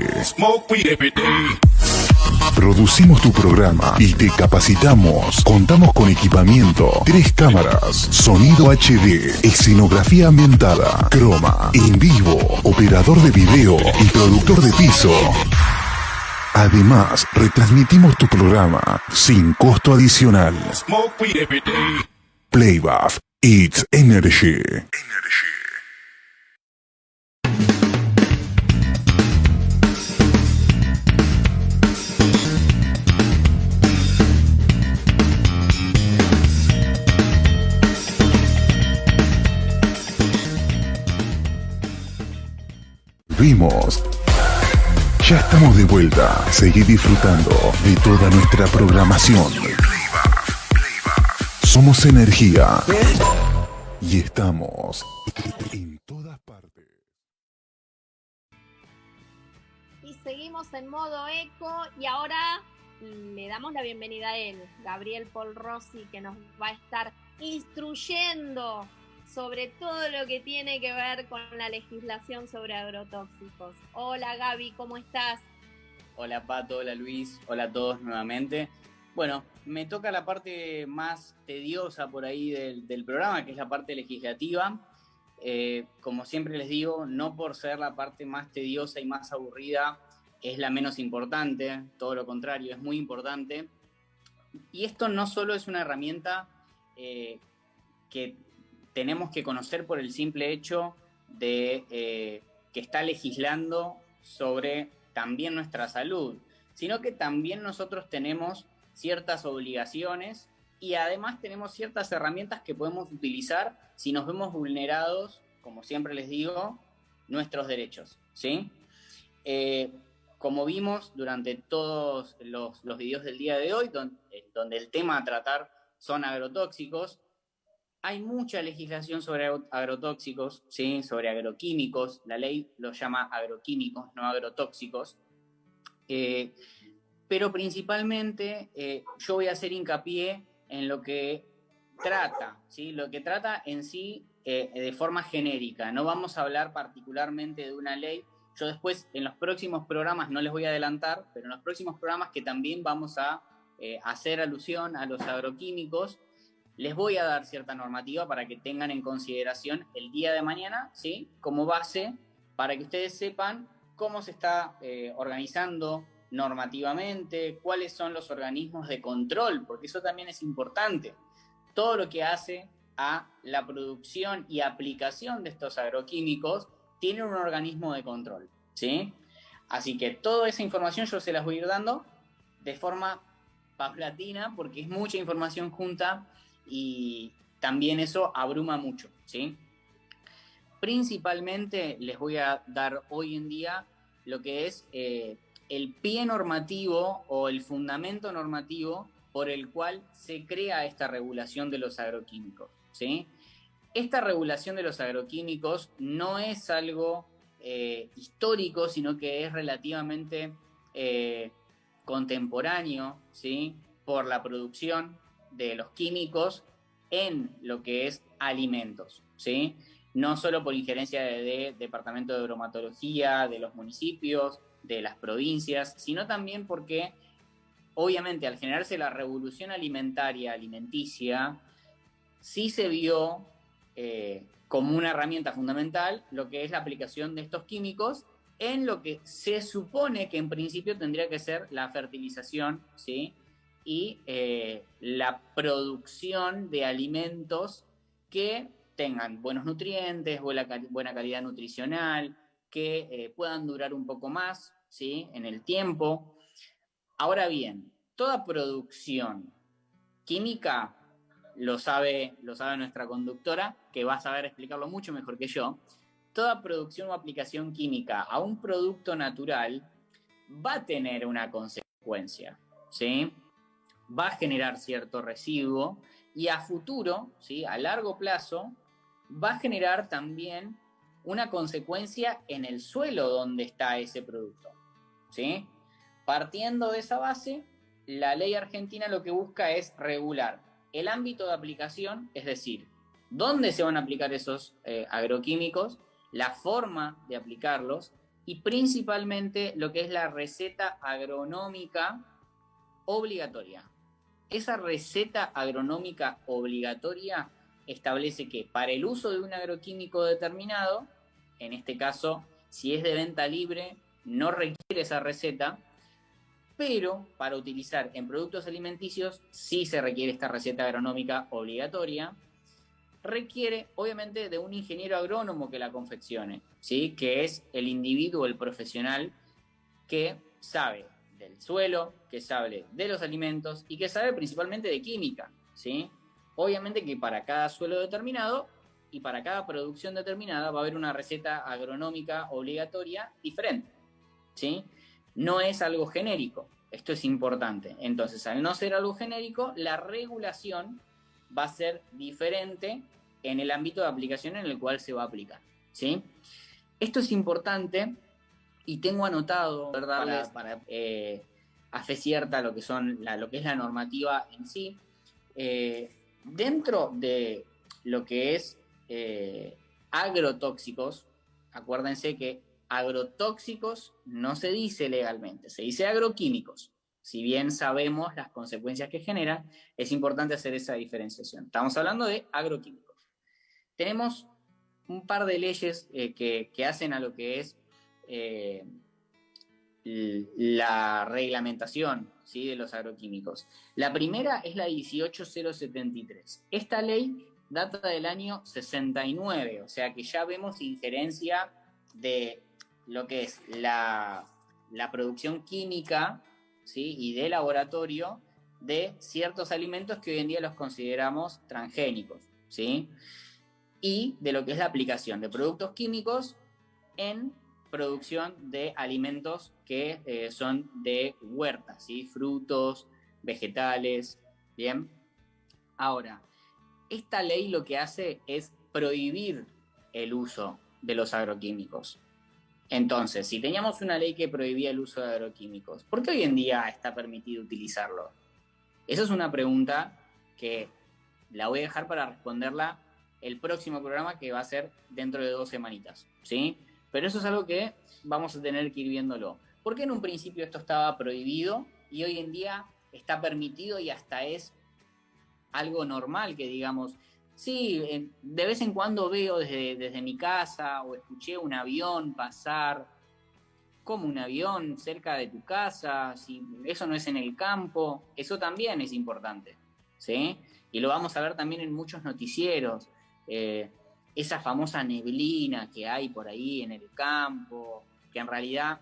[SPEAKER 7] Producimos tu programa y te capacitamos. Contamos con equipamiento, 3 cámaras, sonido HD, escenografía ambientada, croma, en vivo, operador de video y productor de piso. Además, retransmitimos tu programa sin costo adicional. Playback, It's Energy. Vimos. Ya estamos de vuelta. Seguí disfrutando de toda nuestra programación. Somos energía. Y estamos en todas partes.
[SPEAKER 1] Y seguimos en modo eco y ahora le damos la bienvenida a él, Gabriel Paul Rossi, que nos va a estar instruyendo sobre todo lo que tiene que ver con la legislación sobre agrotóxicos. Hola Gaby, ¿cómo estás?
[SPEAKER 3] Hola Pato, hola Luis, hola a todos nuevamente. Bueno, me toca la parte más tediosa por ahí del programa, que es la parte legislativa. Como siempre les digo, no por ser la parte más tediosa y más aburrida es la menos importante, todo lo contrario, es muy importante. Y esto no solo es una herramienta que tenemos que conocer por el simple hecho de que está legislando sobre también nuestra salud, sino que también nosotros tenemos ciertas obligaciones y además tenemos ciertas herramientas que podemos utilizar si nos vemos vulnerados, como siempre les digo, nuestros derechos, ¿sí? Como vimos durante todos los videos del día de hoy, donde el tema a tratar son agrotóxicos, hay mucha legislación sobre agrotóxicos, ¿sí? Sobre agroquímicos. La ley los llama agroquímicos, no agrotóxicos. Pero principalmente yo voy a hacer hincapié en lo que trata, ¿sí? Lo que trata en sí de forma genérica. No vamos a hablar particularmente de una ley. Yo después, en los próximos programas, no les voy a adelantar, pero en los próximos programas que también vamos a hacer alusión a los agroquímicos, les voy a dar cierta normativa para que tengan en consideración el día de mañana, ¿sí? Como base para que ustedes sepan cómo se está organizando normativamente, cuáles son los organismos de control, porque eso también es importante. Todo lo que hace a la producción y aplicación de estos agroquímicos tiene un organismo de control, ¿sí? Así que toda esa información yo se las voy a ir dando de forma paulatina, porque es mucha información junta y también eso abruma mucho, ¿sí? principalmente les voy a dar hoy en día lo que es el pie normativo o el fundamento normativo por el cual se crea esta regulación de los agroquímicos, ¿sí? Esta regulación de los agroquímicos no es algo histórico, sino que es relativamente contemporáneo, ¿sí? Por la producción de los químicos en lo que es alimentos, ¿sí? No solo por injerencia de departamento de bromatología, de los municipios, de las provincias, sino también porque, obviamente, al generarse la revolución alimenticia, sí se vio como una herramienta fundamental lo que es la aplicación de estos químicos en lo que se supone que en principio tendría que ser la fertilización, ¿sí? Y la producción de alimentos que tengan buenos nutrientes, buena calidad nutricional, que puedan durar un poco más, ¿sí? En el tiempo. Ahora bien, toda producción química, lo sabe nuestra conductora, que va a saber explicarlo mucho mejor que yo, toda producción o aplicación química a un producto natural va a tener una consecuencia, ¿sí? Va a generar cierto residuo y a futuro, ¿sí? A largo plazo, va a generar también una consecuencia en el suelo donde está ese producto, ¿sí? Partiendo de esa base, la ley argentina lo que busca es regular el ámbito de aplicación, es decir, dónde se van a aplicar esos agroquímicos, la forma de aplicarlos y principalmente lo que es la receta agronómica obligatoria. Esa receta agronómica obligatoria establece que para el uso de un agroquímico determinado, en este caso, si es de venta libre, no requiere esa receta, pero para utilizar en productos alimenticios sí se requiere esta receta agronómica obligatoria. Requiere, obviamente, de un ingeniero agrónomo que la confeccione, ¿sí? Que es el individuo, el profesional que sabe del suelo, que sabe de los alimentos y que sabe principalmente de química, ¿sí? Obviamente que para cada suelo determinado y para cada producción determinada va a haber una receta agronómica obligatoria diferente, ¿sí? No es algo genérico, esto es importante. Entonces, al no ser algo genérico, la regulación va a ser diferente en el ámbito de aplicación en el cual se va a aplicar, ¿sí? Esto es importante y tengo anotado, ¿verdad? Para a fe cierta lo que es la normativa en sí. Dentro de lo que es agrotóxicos, acuérdense que agrotóxicos no se dice legalmente, se dice agroquímicos. Si bien sabemos las consecuencias que generan, es importante hacer esa diferenciación. Estamos hablando de agroquímicos. Tenemos un par de leyes que hacen a lo que es la reglamentación, ¿sí? De los agroquímicos. La primera es la 18073. Esta ley data del año 69, o sea que ya vemos injerencia de lo que es la producción química, ¿sí? Y de laboratorio de ciertos alimentos que hoy en día los consideramos transgénicos, ¿sí? Y de lo que es la aplicación de productos químicos en producción de alimentos que son de huertas, ¿sí? Frutos, vegetales, ¿bien? Ahora, esta ley lo que hace es prohibir el uso de los agroquímicos. Entonces, si teníamos una ley que prohibía el uso de agroquímicos, ¿por qué hoy en día está permitido utilizarlo? Esa es una pregunta que la voy a dejar para responderla el próximo programa, que va a ser dentro de 2 semanitas, ¿sí? Pero eso es algo que vamos a tener que ir viéndolo. ¿Por qué en un principio esto estaba prohibido y hoy en día está permitido y hasta es algo normal que digamos, sí, de vez en cuando veo desde mi casa o escuché un avión pasar, como un avión cerca de tu casa, si eso no es en el campo, eso también es importante, ¿sí? Y lo vamos a ver también en muchos noticieros, esa famosa neblina que hay por ahí en el campo, que en realidad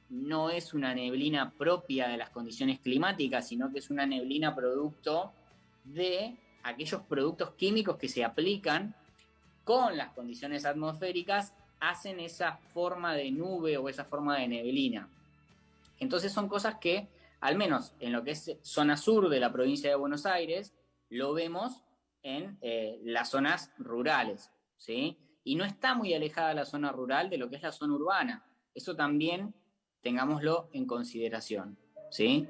[SPEAKER 3] no es una neblina propia de las condiciones climáticas, sino que es una neblina producto de aquellos productos químicos que se aplican con las condiciones atmosféricas hacen esa forma de nube o esa forma de neblina. Entonces son cosas que, al menos en lo que es zona sur de la provincia de Buenos Aires, lo vemos en las zonas rurales, ¿sí? Y no está muy alejada la zona rural de lo que es la zona urbana. Eso también tengámoslo en consideración, ¿sí?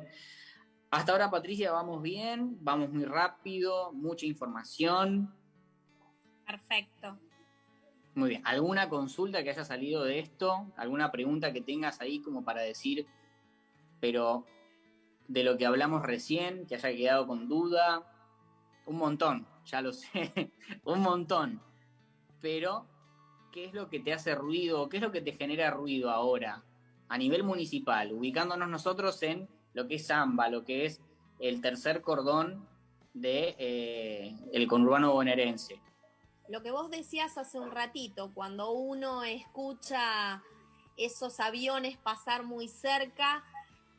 [SPEAKER 3] Hasta ahora, Patricia, vamos bien, vamos muy rápido, mucha información.
[SPEAKER 4] Perfecto.
[SPEAKER 3] Muy bien. ¿Alguna consulta que haya salido de esto? ¿Alguna pregunta que tengas ahí como para decir, pero de lo que hablamos recién, que haya quedado con duda? Un montón, ya lo sé, un montón. Pero, ¿qué es lo que te hace ruido? ¿Qué es lo que te genera ruido ahora? A nivel municipal, ubicándonos nosotros en lo que es Zamba, lo que es el tercer cordón de el conurbano bonaerense.
[SPEAKER 1] Lo que vos decías hace un ratito, cuando uno escucha esos aviones pasar muy cerca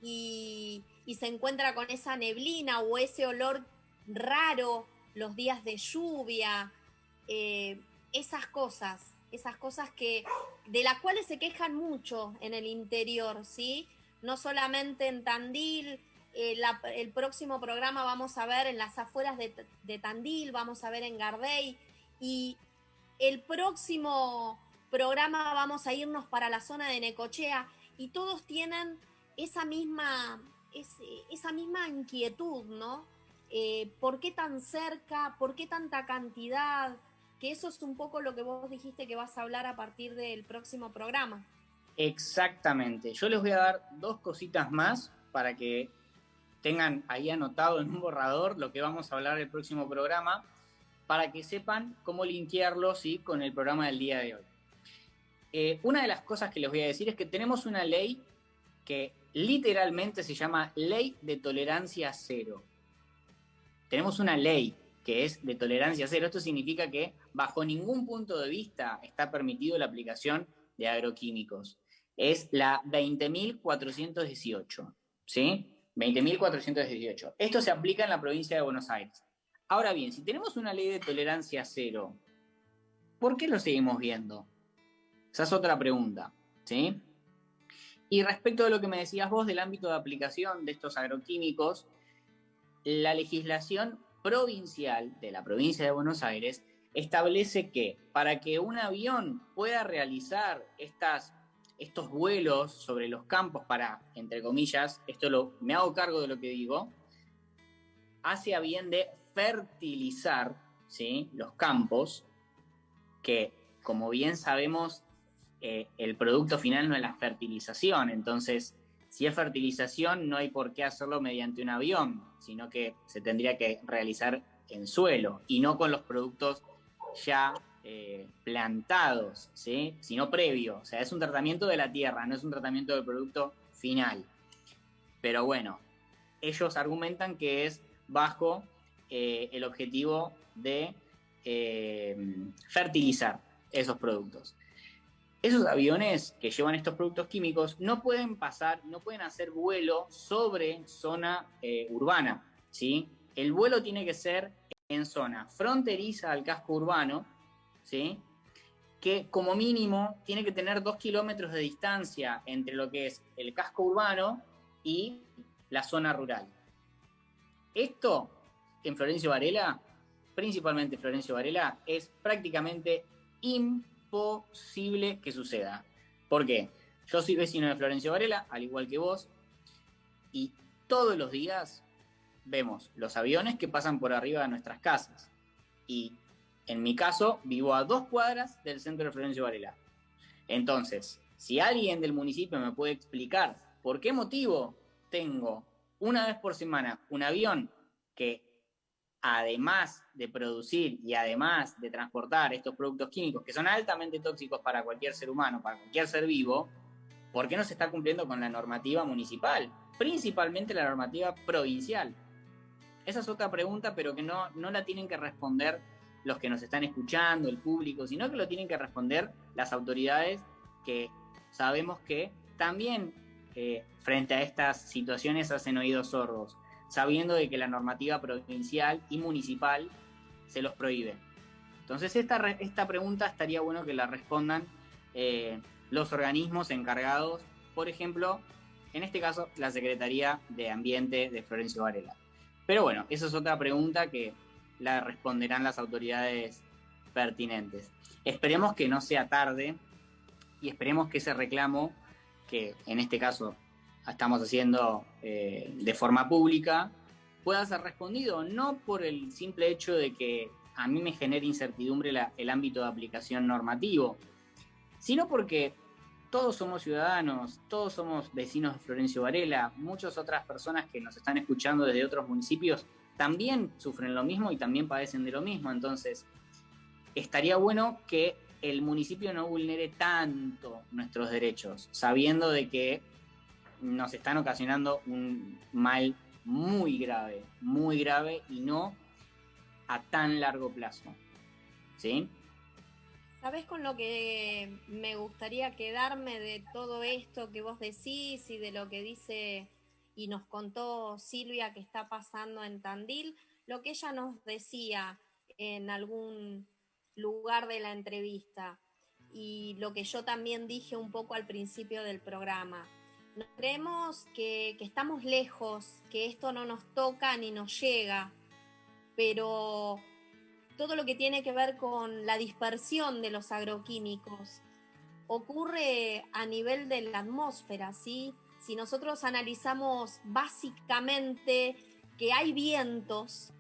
[SPEAKER 1] y se encuentra con esa neblina o ese olor raro, los días de lluvia, esas cosas que de las cuales se quejan mucho en el interior, ¿sí? No solamente en Tandil. El próximo programa vamos a ver en las afueras de Tandil, vamos a ver en Gardey, y el próximo programa vamos a irnos para la zona de Necochea, y todos tienen esa misma inquietud, ¿no? ¿Por qué tan cerca? ¿Por qué tanta cantidad? Que eso es un poco lo que vos dijiste que vas a hablar a partir del próximo programa.
[SPEAKER 3] Exactamente. Yo les voy a dar 2 cositas más para que tengan ahí anotado en un borrador lo que vamos a hablar del próximo programa, para que sepan cómo linkearlo, ¿sí?, con el programa del día de hoy. Una de las cosas que les voy a decir es que tenemos una ley que literalmente se llama Ley de Tolerancia Cero. Tenemos una ley que es de tolerancia cero. Esto significa que bajo ningún punto de vista está permitido la aplicación de agroquímicos. Es la 20.418, ¿sí? 20.418. Esto se aplica en la provincia de Buenos Aires. Ahora bien, si tenemos una ley de tolerancia cero, ¿por qué lo seguimos viendo? Esa es otra pregunta, ¿sí? Y respecto de lo que me decías vos del ámbito de aplicación de estos agroquímicos, la legislación provincial de la provincia de Buenos Aires establece que para que un avión pueda realizar estos vuelos sobre los campos para, entre comillas, me hago cargo de lo que digo, hace a bien de fertilizar, ¿sí?, los campos, que como bien sabemos, el producto final no es la fertilización. Entonces, si es fertilización, no hay por qué hacerlo mediante un avión, sino que se tendría que realizar en suelo y no con los productos ya plantados, ¿sí?, sino previo. O sea, es un tratamiento de la tierra, no es un tratamiento del producto final. Pero bueno, ellos argumentan que es bajo el objetivo de fertilizar esos productos. Esos aviones que llevan estos productos químicos no pueden hacer vuelo sobre zona urbana, ¿sí? El vuelo tiene que ser en zona fronteriza al casco urbano, ¿sí?, que como mínimo tiene que tener 2 kilómetros de distancia entre lo que es el casco urbano y la zona rural. Esto en Florencio Varela, principalmente Florencio Varela, es prácticamente imposible que suceda. ¿Por qué? Yo soy vecino de Florencio Varela, al igual que vos, y todos los días vemos los aviones que pasan por arriba de nuestras casas. Y en mi caso, vivo a 2 cuadras del centro de Florencio Varela. Entonces, si alguien del municipio me puede explicar por qué motivo tengo una vez por semana un avión que, además de producir y además de transportar estos productos químicos que son altamente tóxicos para cualquier ser humano, para cualquier ser vivo, ¿por qué no se está cumpliendo con la normativa municipal? Principalmente la normativa provincial. Esa es otra pregunta, pero que no la tienen que responder los que nos están escuchando, el público, sino que lo tienen que responder las autoridades, que sabemos que también frente a estas situaciones hacen oídos sordos, sabiendo de que la normativa provincial y municipal se los prohíbe. Entonces esta pregunta estaría bueno que la respondan los organismos encargados, por ejemplo, en este caso, la Secretaría de Ambiente de Florencio Varela. Pero bueno, esa es otra pregunta que la responderán las autoridades pertinentes. Esperemos que no sea tarde y esperemos que ese reclamo, que en este caso estamos haciendo de forma pública, pueda ser respondido, no por el simple hecho de que a mí me genere incertidumbre el ámbito de aplicación normativo, sino porque todos somos ciudadanos, todos somos vecinos de Florencio Varela, muchas otras personas que nos están escuchando desde otros municipios también sufren lo mismo y también padecen de lo mismo. Entonces, estaría bueno que el municipio no vulnere tanto nuestros derechos, sabiendo de que nos están ocasionando un mal muy grave y no a tan largo plazo. ¿Sí?
[SPEAKER 1] ¿Sabés con lo que me gustaría quedarme de todo esto que vos decís y de lo que dice y nos contó Silvia que está pasando en Tandil? Lo que ella nos decía en algún lugar de la entrevista y lo que yo también dije un poco al principio del programa. Nos creemos que estamos lejos, que esto no nos toca ni nos llega, pero todo lo que tiene que ver con la dispersión de los agroquímicos ocurre a nivel de la atmósfera, ¿sí? Si nosotros analizamos básicamente que hay vientos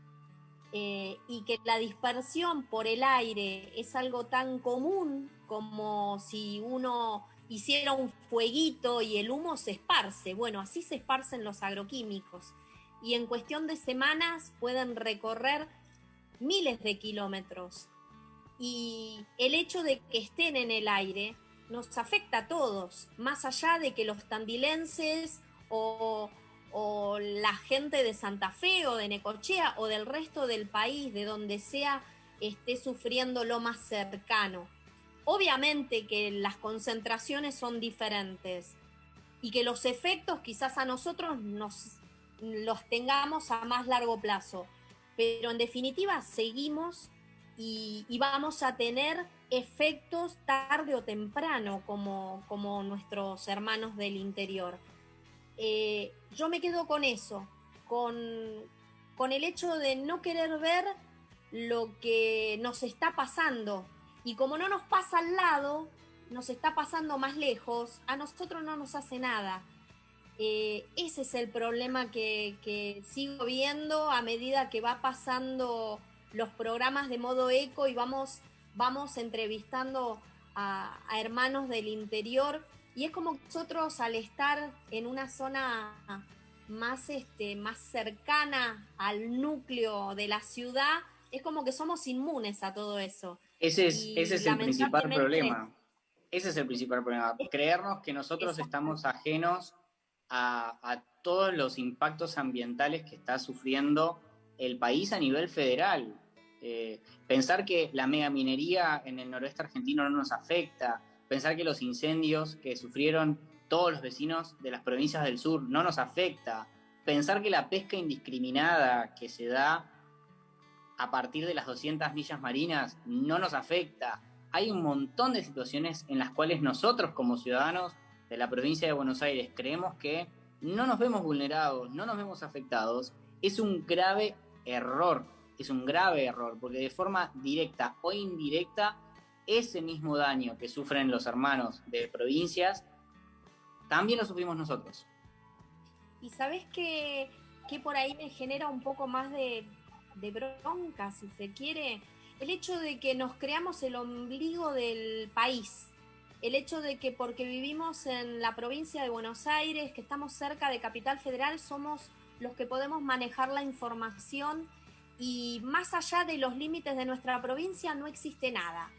[SPEAKER 1] y que la dispersión por el aire es algo tan común como si uno hiciera un fueguito y el humo se esparce. Bueno, así se esparcen los agroquímicos y en cuestión de semanas pueden recorrer miles de kilómetros. Y el hecho de que estén en el aire nos afecta a todos, más allá de que los tandilenses o la gente de Santa Fe o de Necochea o del resto del país, de donde sea, esté sufriendo lo más cercano. Obviamente que las concentraciones son diferentes y que los efectos quizás a nosotros los tengamos a más largo plazo, pero en definitiva seguimos y vamos a tener efectos tarde o temprano como nuestros hermanos del interior. Yo me quedo con eso, con el hecho de no querer ver lo que nos está pasando. Y como no nos pasa al lado, nos está pasando más lejos, a nosotros no nos hace nada. Ese es el problema que sigo viendo a medida que va pasando los programas de Modo Eco y vamos entrevistando a hermanos del interior. Y es como nosotros, al estar en una zona más cercana al núcleo de la ciudad, es como que somos inmunes a todo eso.
[SPEAKER 3] Ese es el principal problema. Ese es el principal problema. Creernos que nosotros estamos ajenos a todos los impactos ambientales que está sufriendo el país a nivel federal. Pensar que la megaminería en el noroeste argentino no nos afecta, pensar que los incendios que sufrieron todos los vecinos de las provincias del sur no nos afecta, pensar que la pesca indiscriminada que se da a partir de las 200 millas marinas no nos afecta. Hay un montón de situaciones en las cuales nosotros como ciudadanos de la provincia de Buenos Aires creemos que no nos vemos vulnerados, no nos vemos afectados. Es un grave error, porque de forma directa o indirecta, ese mismo daño que sufren los hermanos de provincias, también lo sufrimos nosotros.
[SPEAKER 1] Y sabes que por ahí me genera un poco más de bronca, si se quiere, el hecho de que nos creamos el ombligo del país, el hecho de que porque vivimos en la provincia de Buenos Aires, que estamos cerca de Capital Federal, somos los que podemos manejar la información y más allá de los límites de nuestra provincia no existe nada.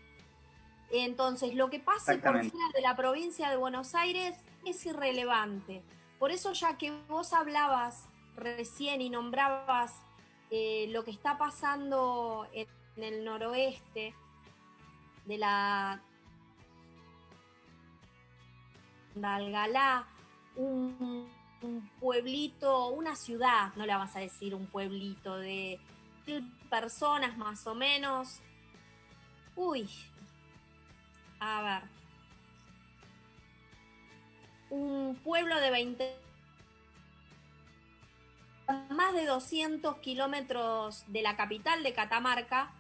[SPEAKER 1] Entonces, lo que pase por fuera de la provincia de Buenos Aires es irrelevante. Por eso, ya que vos hablabas recién y nombrabas lo que está pasando en el noroeste de la Algalá, un pueblito, una ciudad, no le vas a decir un pueblito, de 1.000 personas más o menos, Uy, a ver. Un pueblo de 20, más de 200 kilómetros de la capital de Catamarca,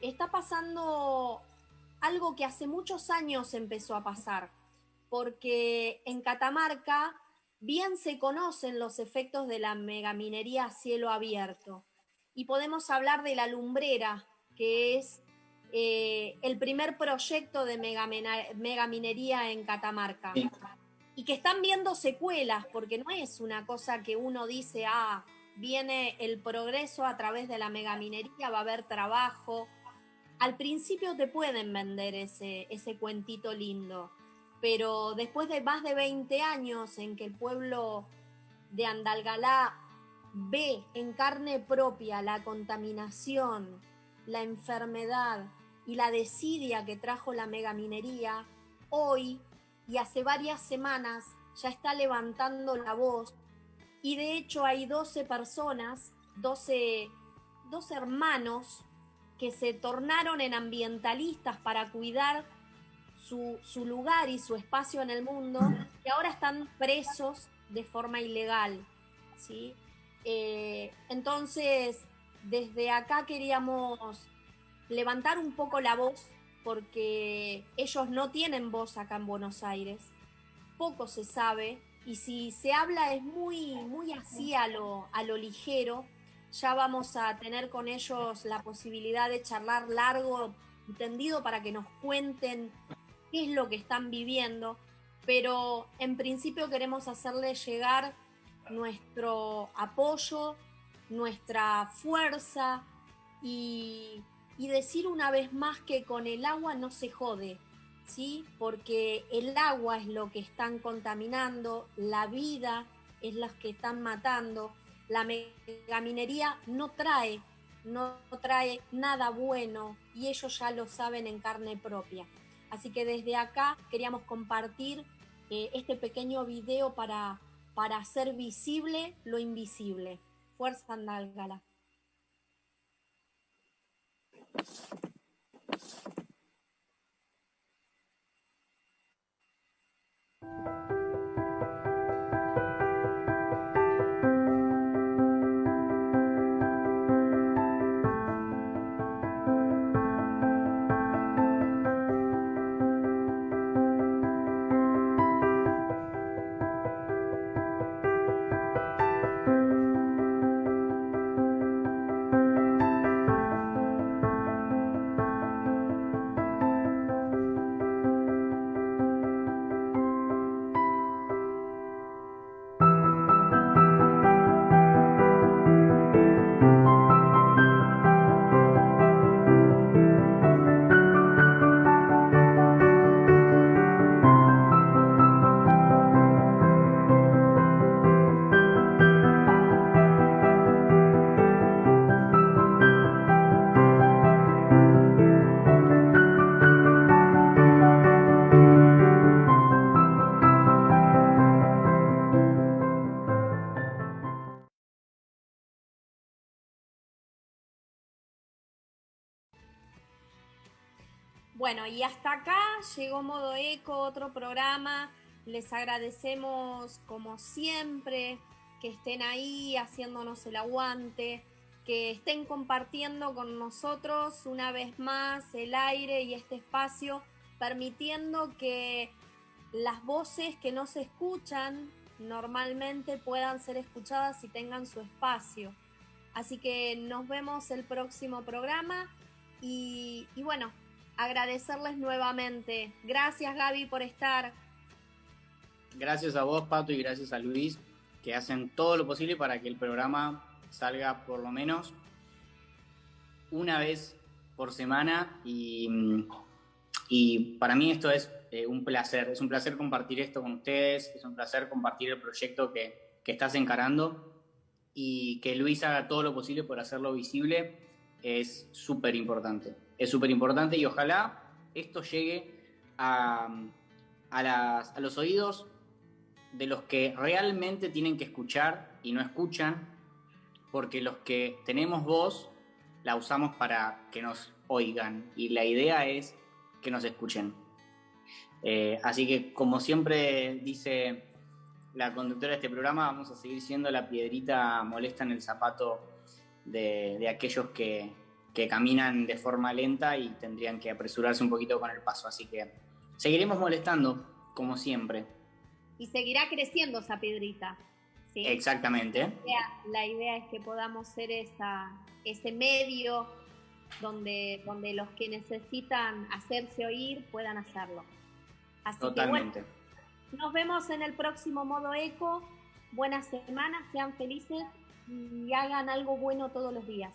[SPEAKER 1] está pasando algo que hace muchos años empezó a pasar, porque en Catamarca bien se conocen los efectos de la megaminería a cielo abierto, y podemos hablar de La Lumbrera, que es el primer proyecto de megaminería en Catamarca.
[SPEAKER 3] Sí.
[SPEAKER 1] Y que están viendo secuelas, porque no es una cosa que uno dice, viene el progreso a través de la megaminería, va a haber trabajo. Al principio te pueden vender ese cuentito lindo, pero después de más de 20 años en que el pueblo de Andalgalá ve en carne propia la contaminación, la enfermedad y la desidia que trajo la megaminería, hoy y hace varias semanas ya está levantando la voz, y de hecho hay 12 personas, 12 hermanos que se tornaron en ambientalistas para cuidar su lugar y su espacio en el mundo, que ahora están presos de forma ilegal, ¿sí? Entonces, desde acá queríamos levantar un poco la voz, porque ellos no tienen voz acá en Buenos Aires, poco se sabe, y si se habla es muy, muy así a lo ligero. Ya vamos a tener con ellos la posibilidad de charlar largo y tendido para que nos cuenten qué es lo que están viviendo, pero en principio queremos hacerles llegar nuestro apoyo, nuestra fuerza y decir una vez más que con el agua no se jode, ¿sí? Porque el agua es lo que están contaminando, la vida es la que están matando. La megaminería no trae nada bueno, y ellos ya lo saben en carne propia. Así que desde acá queríamos compartir este pequeño video para hacer visible lo invisible. Fuerza Andalgalá. Bueno, y hasta acá llegó Modo Eco, otro programa. Les agradecemos como siempre que estén ahí haciéndonos el aguante, que estén compartiendo con nosotros una vez más el aire y este espacio, permitiendo que las voces que no se escuchan normalmente puedan ser escuchadas y tengan su espacio. Así que nos vemos el próximo programa y bueno, agradecerles nuevamente. Gracias, Gaby, por estar.
[SPEAKER 3] Gracias a vos, Pato, y gracias a Luis, que hacen todo lo posible para que el programa salga por lo menos una vez por semana, y para mí esto es un placer compartir esto con ustedes, es un placer compartir el proyecto que estás encarando, y que Luis haga todo lo posible por hacerlo visible es súper importante, y ojalá esto llegue a los oídos de los que realmente tienen que escuchar y no escuchan, porque los que tenemos voz la usamos para que nos oigan y la idea es que nos escuchen. Así que, como siempre dice la conductora de este programa, vamos a seguir siendo la piedrita molesta en el zapato de aquellos que caminan de forma lenta y tendrían que apresurarse un poquito con el paso. Así que seguiremos molestando, como siempre.
[SPEAKER 1] Y seguirá creciendo esa piedrita. ¿Sí?
[SPEAKER 3] Exactamente.
[SPEAKER 1] La idea es que podamos ser ese medio donde los que necesitan hacerse oír puedan hacerlo. Así
[SPEAKER 3] Totalmente.
[SPEAKER 1] que bueno, nos vemos en el próximo Modo Eco. Buenas semanas, sean felices y hagan algo bueno todos los días.